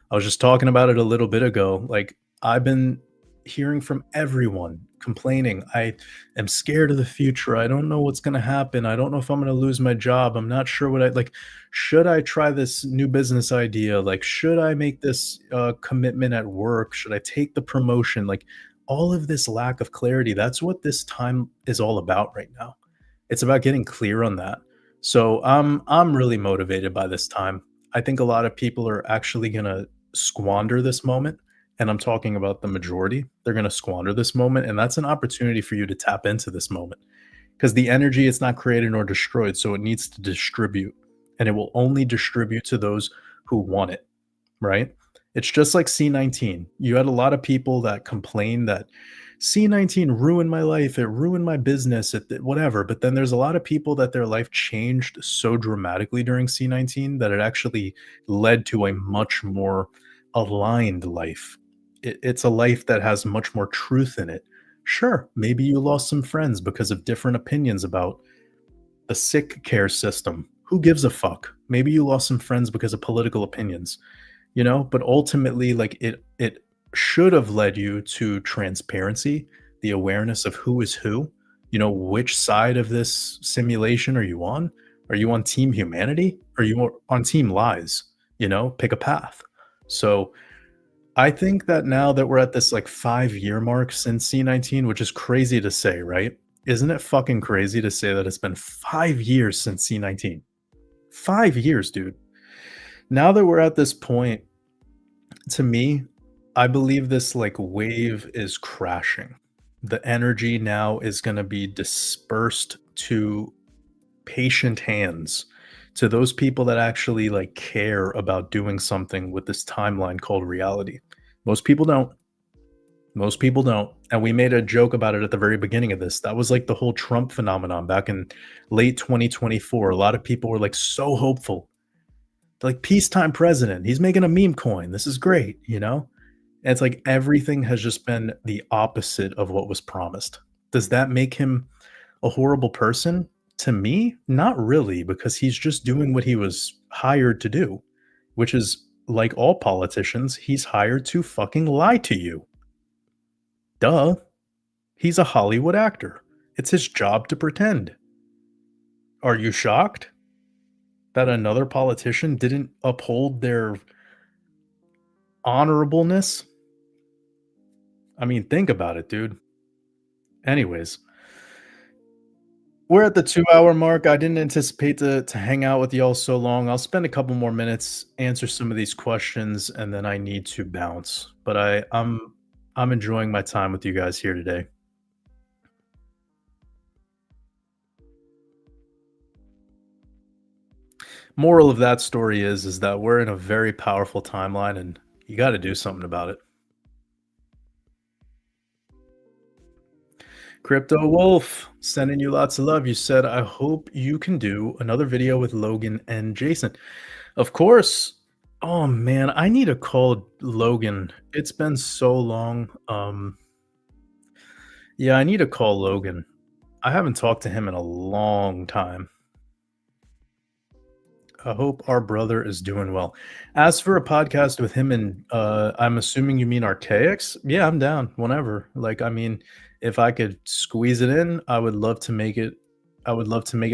I was just talking about it a little bit ago. Like, I've been hearing from everyone complaining, I am scared of the future. I don't know what's going to happen. I don't know if I'm going to lose my job. I'm not sure what I like. Should I try this new business idea? Like, should I make this commitment at work? Should I take the promotion? Like, all of this lack of clarity. That's what this time is all about right now. It's about getting clear on that. So I'm really motivated by this time. I think a lot of people are actually going to squander this moment, and I'm talking about the majority. They're going to squander this moment, and that's an opportunity for you to tap into this moment, because the energy is not created nor destroyed, so it needs to distribute, and it will only distribute to those who want it, right? It's just like C19. You had a lot of people that complain that C19 ruined my life, it ruined my business, whatever. But then there's a lot of people that their life changed so dramatically during C19 that it actually led to a much more aligned life. It's a life that has much more truth in it. Sure, maybe you lost some friends because of different opinions about the sick care system. Who gives a fuck? Maybe you lost some friends because of political opinions, but ultimately, like, it should have led you to transparency, the awareness of who is who. Which side of this simulation are you on? Are you on team humanity? Are you on team lies? Pick a path. So I think that now that we're at this like 5-year mark since C19, which is crazy to say, right? Isn't it fucking crazy to say that it's been 5 years since C19? 5 years, dude. Now that we're at this point, to me, I believe this like wave is crashing. The energy now is going to be dispersed to patient hands, to those people that actually like care about doing something with this timeline called reality. Most people don't. Most people don't. And we made a joke about it at the very beginning of this. That was like the whole Trump phenomenon back in late 2024. A lot of people were like so hopeful. Like, peacetime president. He's making a meme coin. This is great. And it's like everything has just been the opposite of what was promised. Does that make him a horrible person? To me, not really, because he's just doing what he was hired to do, which is, like all politicians, he's hired to fucking lie to you. Duh. He's a Hollywood actor. It's his job to pretend. Are you shocked that another politician didn't uphold their honorableness? I mean, think about it, dude. Anyways, we're at the 2-hour mark. I didn't anticipate to hang out with y'all so long. I'll spend a couple more minutes, answer some of these questions, and then I need to bounce. But I'm enjoying my time with you guys here today. Moral of that story is that we're in a very powerful timeline, and you got to do something about it. Crypto Wolf, sending you lots of love. You said, I hope you can do another video with Logan and Jason. Of course, Oh, man, I need to call Logan. It's been so long. Yeah, I need to call Logan. I haven't talked to him in a long time. I hope our brother is doing well. As for a podcast with him and, I'm assuming you mean Archaics? Yeah, I'm down whenever. Like, I mean, if I could squeeze it in, I would love to make it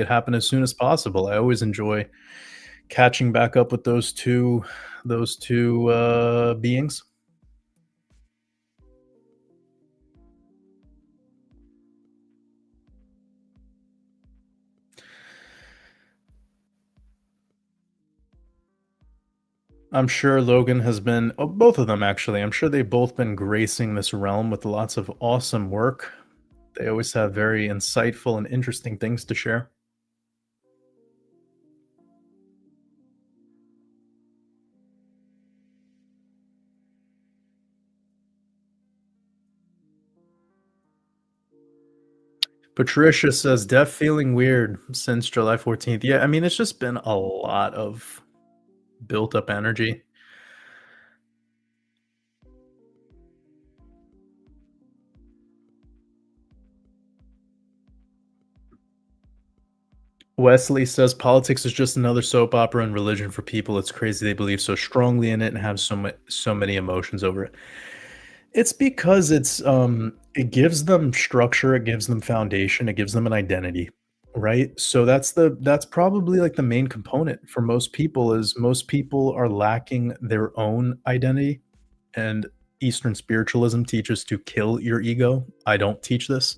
happen as soon as possible. I always enjoy catching back up with those two beings. I'm sure Logan has been both of them actually. I'm sure they've both been gracing this realm with lots of awesome work. They always have very insightful and interesting things to share. Patricia says, "Deaf feeling weird since July 14th." Yeah, I mean, it's just been a lot of built up energy. Wesley says, "Politics is just another soap opera and religion for people. It's crazy they believe so strongly in it and have so many emotions over it." It's because it gives them structure, it gives them foundation, it gives them an identity, right? So that's probably, like, the main component for most people is most people are lacking their own identity, and Eastern spiritualism teaches to kill your ego. I don't teach this.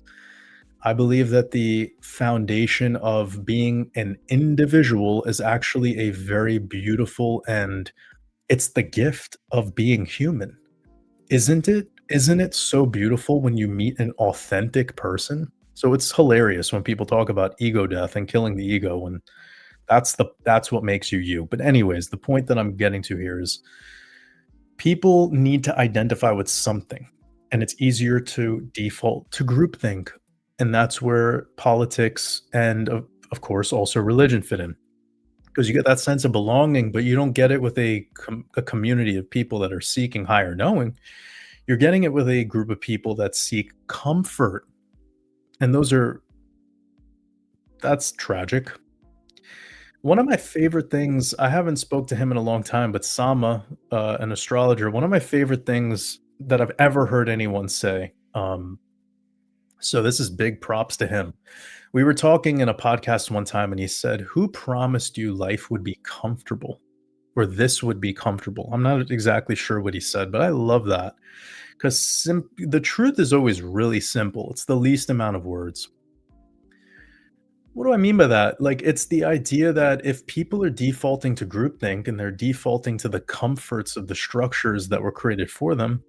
I believe that the foundation of being an individual is actually a very beautiful and it's the gift of being human. Isn't it? Isn't it so beautiful when you meet an authentic person? So it's hilarious when people talk about ego death and killing the ego when that's what makes you you. But anyways, the point that I'm getting to here is people need to identify with something, and it's easier to default to groupthink, and that's where politics and of course also religion fit in because you get that sense of belonging, but you don't get it with a community of people that are seeking higher knowing. You're getting it with a group of people that seek comfort, and that's tragic. One of my favorite things I haven't spoke to him in a long time, but Sama, an astrologer, one of my favorite things that I've ever heard anyone say, so this is big props to him. We were talking in a podcast one time, and he said, "Who promised you life would be comfortable, or this would be comfortable?" I'm not exactly sure what he said, but I love that. 'Cause the truth is always really simple. It's the least amount of words. What do I mean by that? Like, it's the idea that if people are defaulting to groupthink and they're defaulting to the comforts of the structures that were created for them,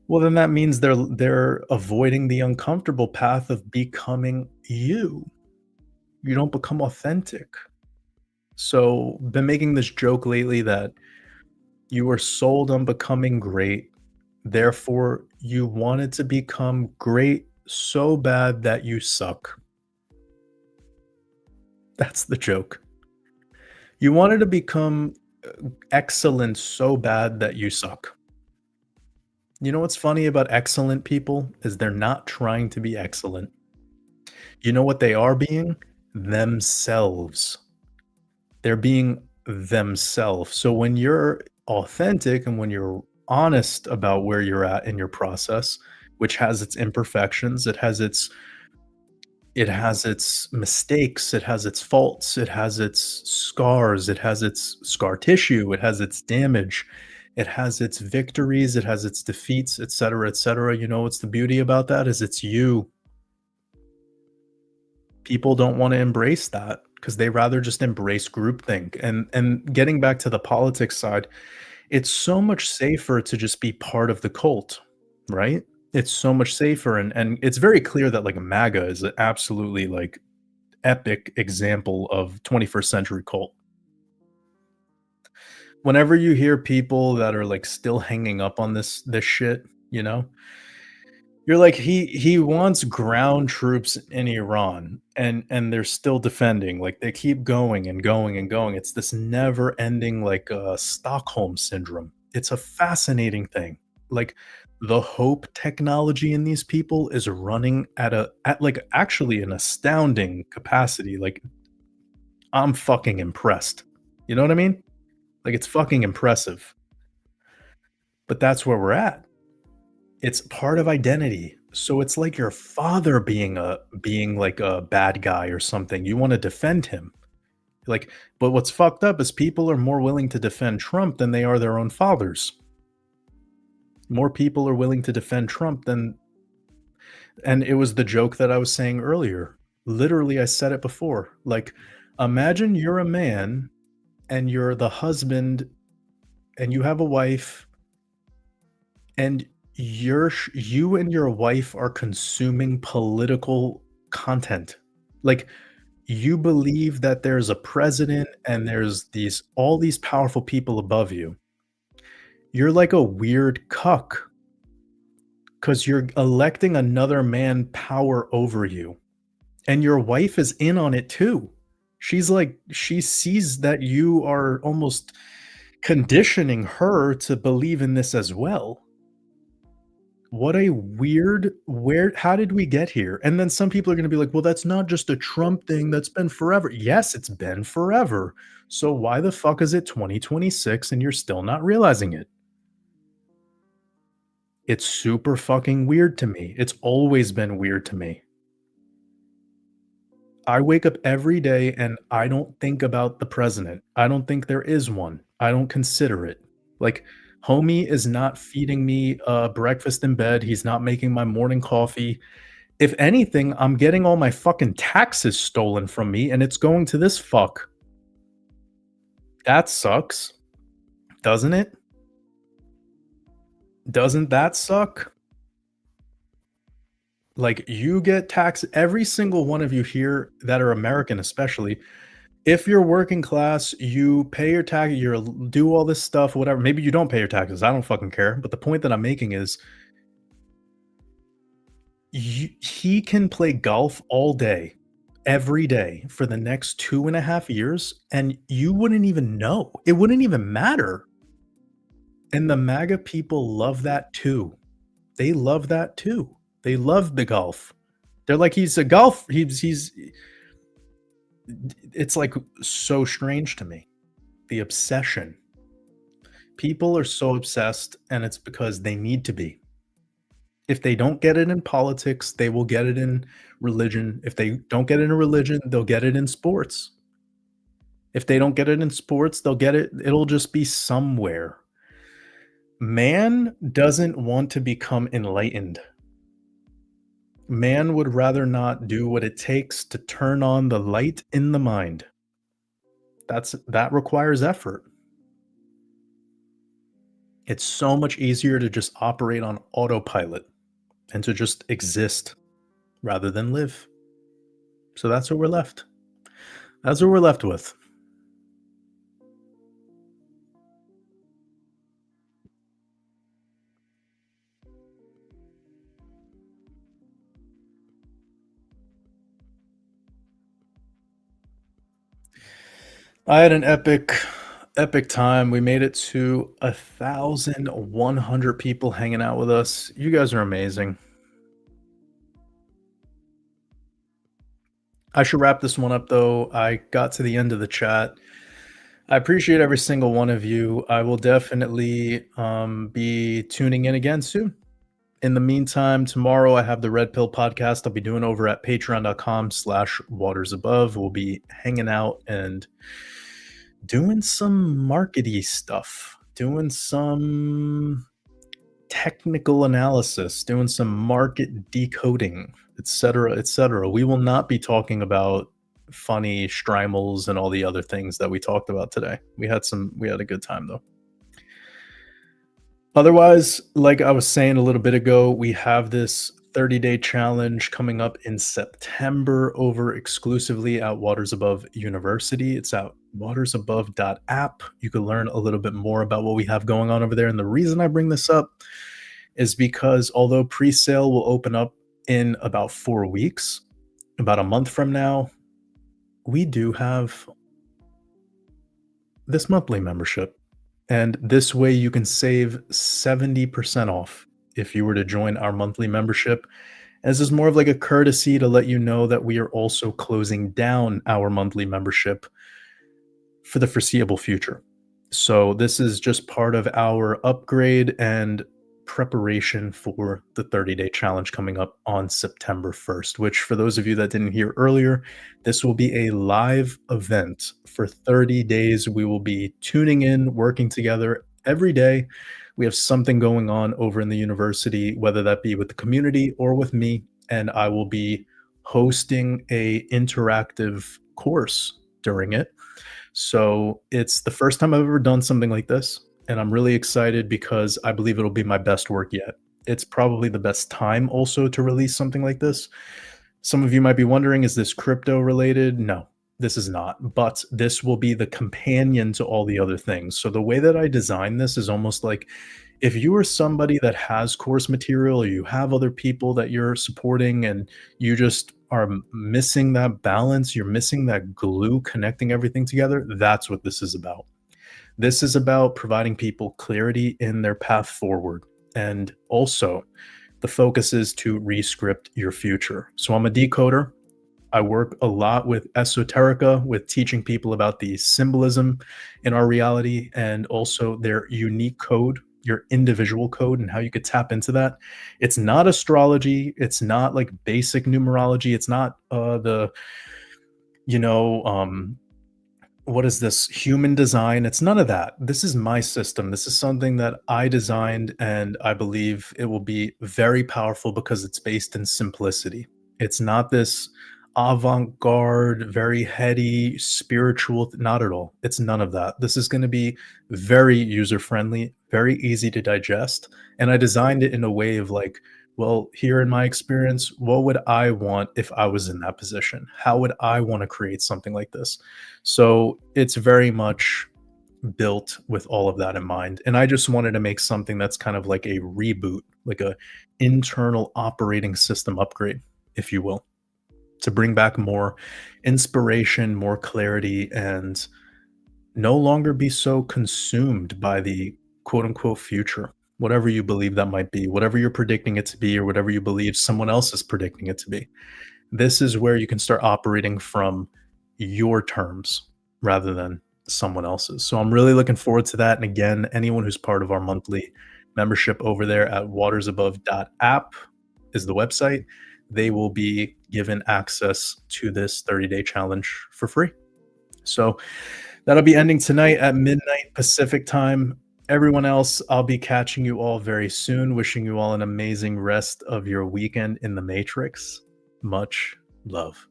well, then that means they're avoiding the uncomfortable path of becoming you. You don't become authentic. So, been making this joke lately that you were sold on becoming great. Therefore, you wanted to become great so bad that you suck. That's the joke. You wanted to become excellent so bad that you suck. You know what's funny about excellent people is they're not trying to be excellent. You know what they are being? Themselves. They're being themselves. So when you're authentic and when you're honest about where you're at in your process, which has its imperfections, it has its mistakes, it has its faults, it has its scars, it has its scar tissue, it has its damage, it has its victories, it has its defeats, etc., etc. You know what's the beauty about that is it's you. People don't want to embrace that because they rather just embrace groupthink. And getting back to the politics side, it's so much safer to just be part of the cult, right? It's so much safer, and it's very clear that like MAGA is an absolutely like epic example of 21st century cult. Whenever you hear people that are like still hanging up on this shit, you know, You're like, he wants ground troops in Iran, and they're still defending, like, they keep going and going and going. It's this never-ending, like, Stockholm syndrome. It's a fascinating thing. Like, the hope technology in these people is running at, like, actually an astounding capacity, like, I'm fucking impressed. You know what I mean? Like, it's fucking impressive, but that's where we're at. It's part of identity. So it's like your father being like a bad guy or something. You wanna defend him. Like, but what's fucked up is people are more willing to defend Trump than they are their own fathers. More people are willing to defend Trump than and it was the joke that I was saying earlier. Literally, I said it before. Like, imagine you're a man and you're the husband and you have a wife and you and your wife are consuming political content. Like, you believe that there's a president and there's these all these powerful people above you. You're like a weird cuck because 'cause you're electing another man power over you, and your wife is in on it too. She's like she sees that you are almost conditioning her to believe in this as well. What a weird where how did we get here? And then some people are gonna be like, "Well, that's not just a Trump thing, that's been forever." Yes, it's been forever. So why the fuck is it 2026 and you're still not realizing it? It's super fucking weird to me. It's always been weird to me. I wake up every day and I don't think about the president. I don't think there is one. I don't consider it. Like, homie is not feeding me, breakfast in bed, he's not making my morning coffee. If anything, I'm getting all my fucking taxes stolen from me, and it's going to this fuck. That sucks, doesn't it? Doesn't that suck? Like, you get taxed every single one of you here that are American especially, if you're working class, you pay your tax you do all this stuff, whatever. Maybe you don't pay your taxes, I don't fucking care, but the point that I'm making is he can play golf all day, every day for the next 2.5 years, and you wouldn't even know. It wouldn't even matter. And the MAGA people love that too. They love that too. They love the golf. They're like, he's it's like so strange to me. The obsession. People are so obsessed, and it's because they need to be. If they don't get it in politics, they will get it in religion. If they don't get it in religion, they'll get it in sports. If they don't get it in sports, they'll get it it'll just be somewhere. Man doesn't want to become enlightened. Man would rather not do what it takes to turn on the light in the mind. That requires effort. It's so much easier to just operate on autopilot and to just exist rather than live. So that's what we're left. That's what we're left with. I had an epic time. We made it to 1,100 people hanging out with us. You guys are amazing. I should wrap this one up though. I got to the end of the chat. I appreciate every single one of you. I will definitely be tuning in again soon. In the meantime, tomorrow I have the Red Pill podcast I'll be doing over at patreon.com/watersabove. We'll be hanging out and doing some markety stuff, doing some technical analysis, doing some market decoding, etc., etc. We will not be talking about funny Streimels and all the other things that we talked about today. We had a good time though. Otherwise, like I was saying a little bit ago, we have this 30-day challenge coming up in September over exclusively at Waters Above University. It's at watersabove.app. You can learn a little bit more about what we have going on over there. And the reason I bring this up is because although pre-sale will open up in about 4 weeks, about a month from now, we do have this monthly membership. And this way you can save 70% off if you were to join our monthly membership. As is more of like a courtesy to let you know that we are also closing down our monthly membership for the foreseeable future. So this is just part of our upgrade and preparation for the 30-day challenge coming up on September 1st, which for those of you that didn't hear earlier, this will be a live event for 30 days. We will be tuning in, working together every day. We have something going on over in the university, whether that be with the community or with me, and I will be hosting a interactive course during it. So it's the first time I've ever done something like this, and I'm really excited because I believe it'll be my best work yet. It's probably the best time also to release something like this. Some of you might be wondering, is this crypto related? No, this is not, but this will be the companion to all the other things. So the way that I design this is almost like if you are somebody that has course material or you have other people that you're supporting and you just are missing that balance, you're missing that glue connecting everything together, that's what this is about. This is about providing people clarity in their path forward. And also, the focus is to rescript your future. So I'm a decoder. I work a lot with esoterica, with teaching people about the symbolism in our reality and also their unique code, your individual code, and how you could tap into that. It's not astrology. It's not like basic numerology. It's not you know, um, what is this human design. It's none of that. This is my system. This is something that I designed and I believe it will be very powerful because it's based in simplicity. It's not this avant-garde, very heady spiritual, not at all. It's none of that. This is going to be very user friendly, very easy to digest, and I designed it in a way of like, well, here in my experience, what would I want if I was in that position? How would I want to create something like this? So it's very much built with all of that in mind. And I just wanted to make something that's kind of like a reboot, like a internal operating system upgrade, if you will, to bring back more inspiration, more clarity, and no longer be so consumed by the quote unquote future, whatever you believe that might be, whatever you're predicting it to be, or whatever you believe someone else is predicting it to be. This is where you can start operating from your terms rather than someone else's. So I'm really looking forward to that. And again, anyone who's part of our monthly membership over there at watersabove.app is the website. They will be given access to this 30-day challenge for free. So that'll be ending tonight at midnight Pacific time. Everyone else, I'll be catching you all very soon. Wishing you all an amazing rest of your weekend in the Matrix. Much love.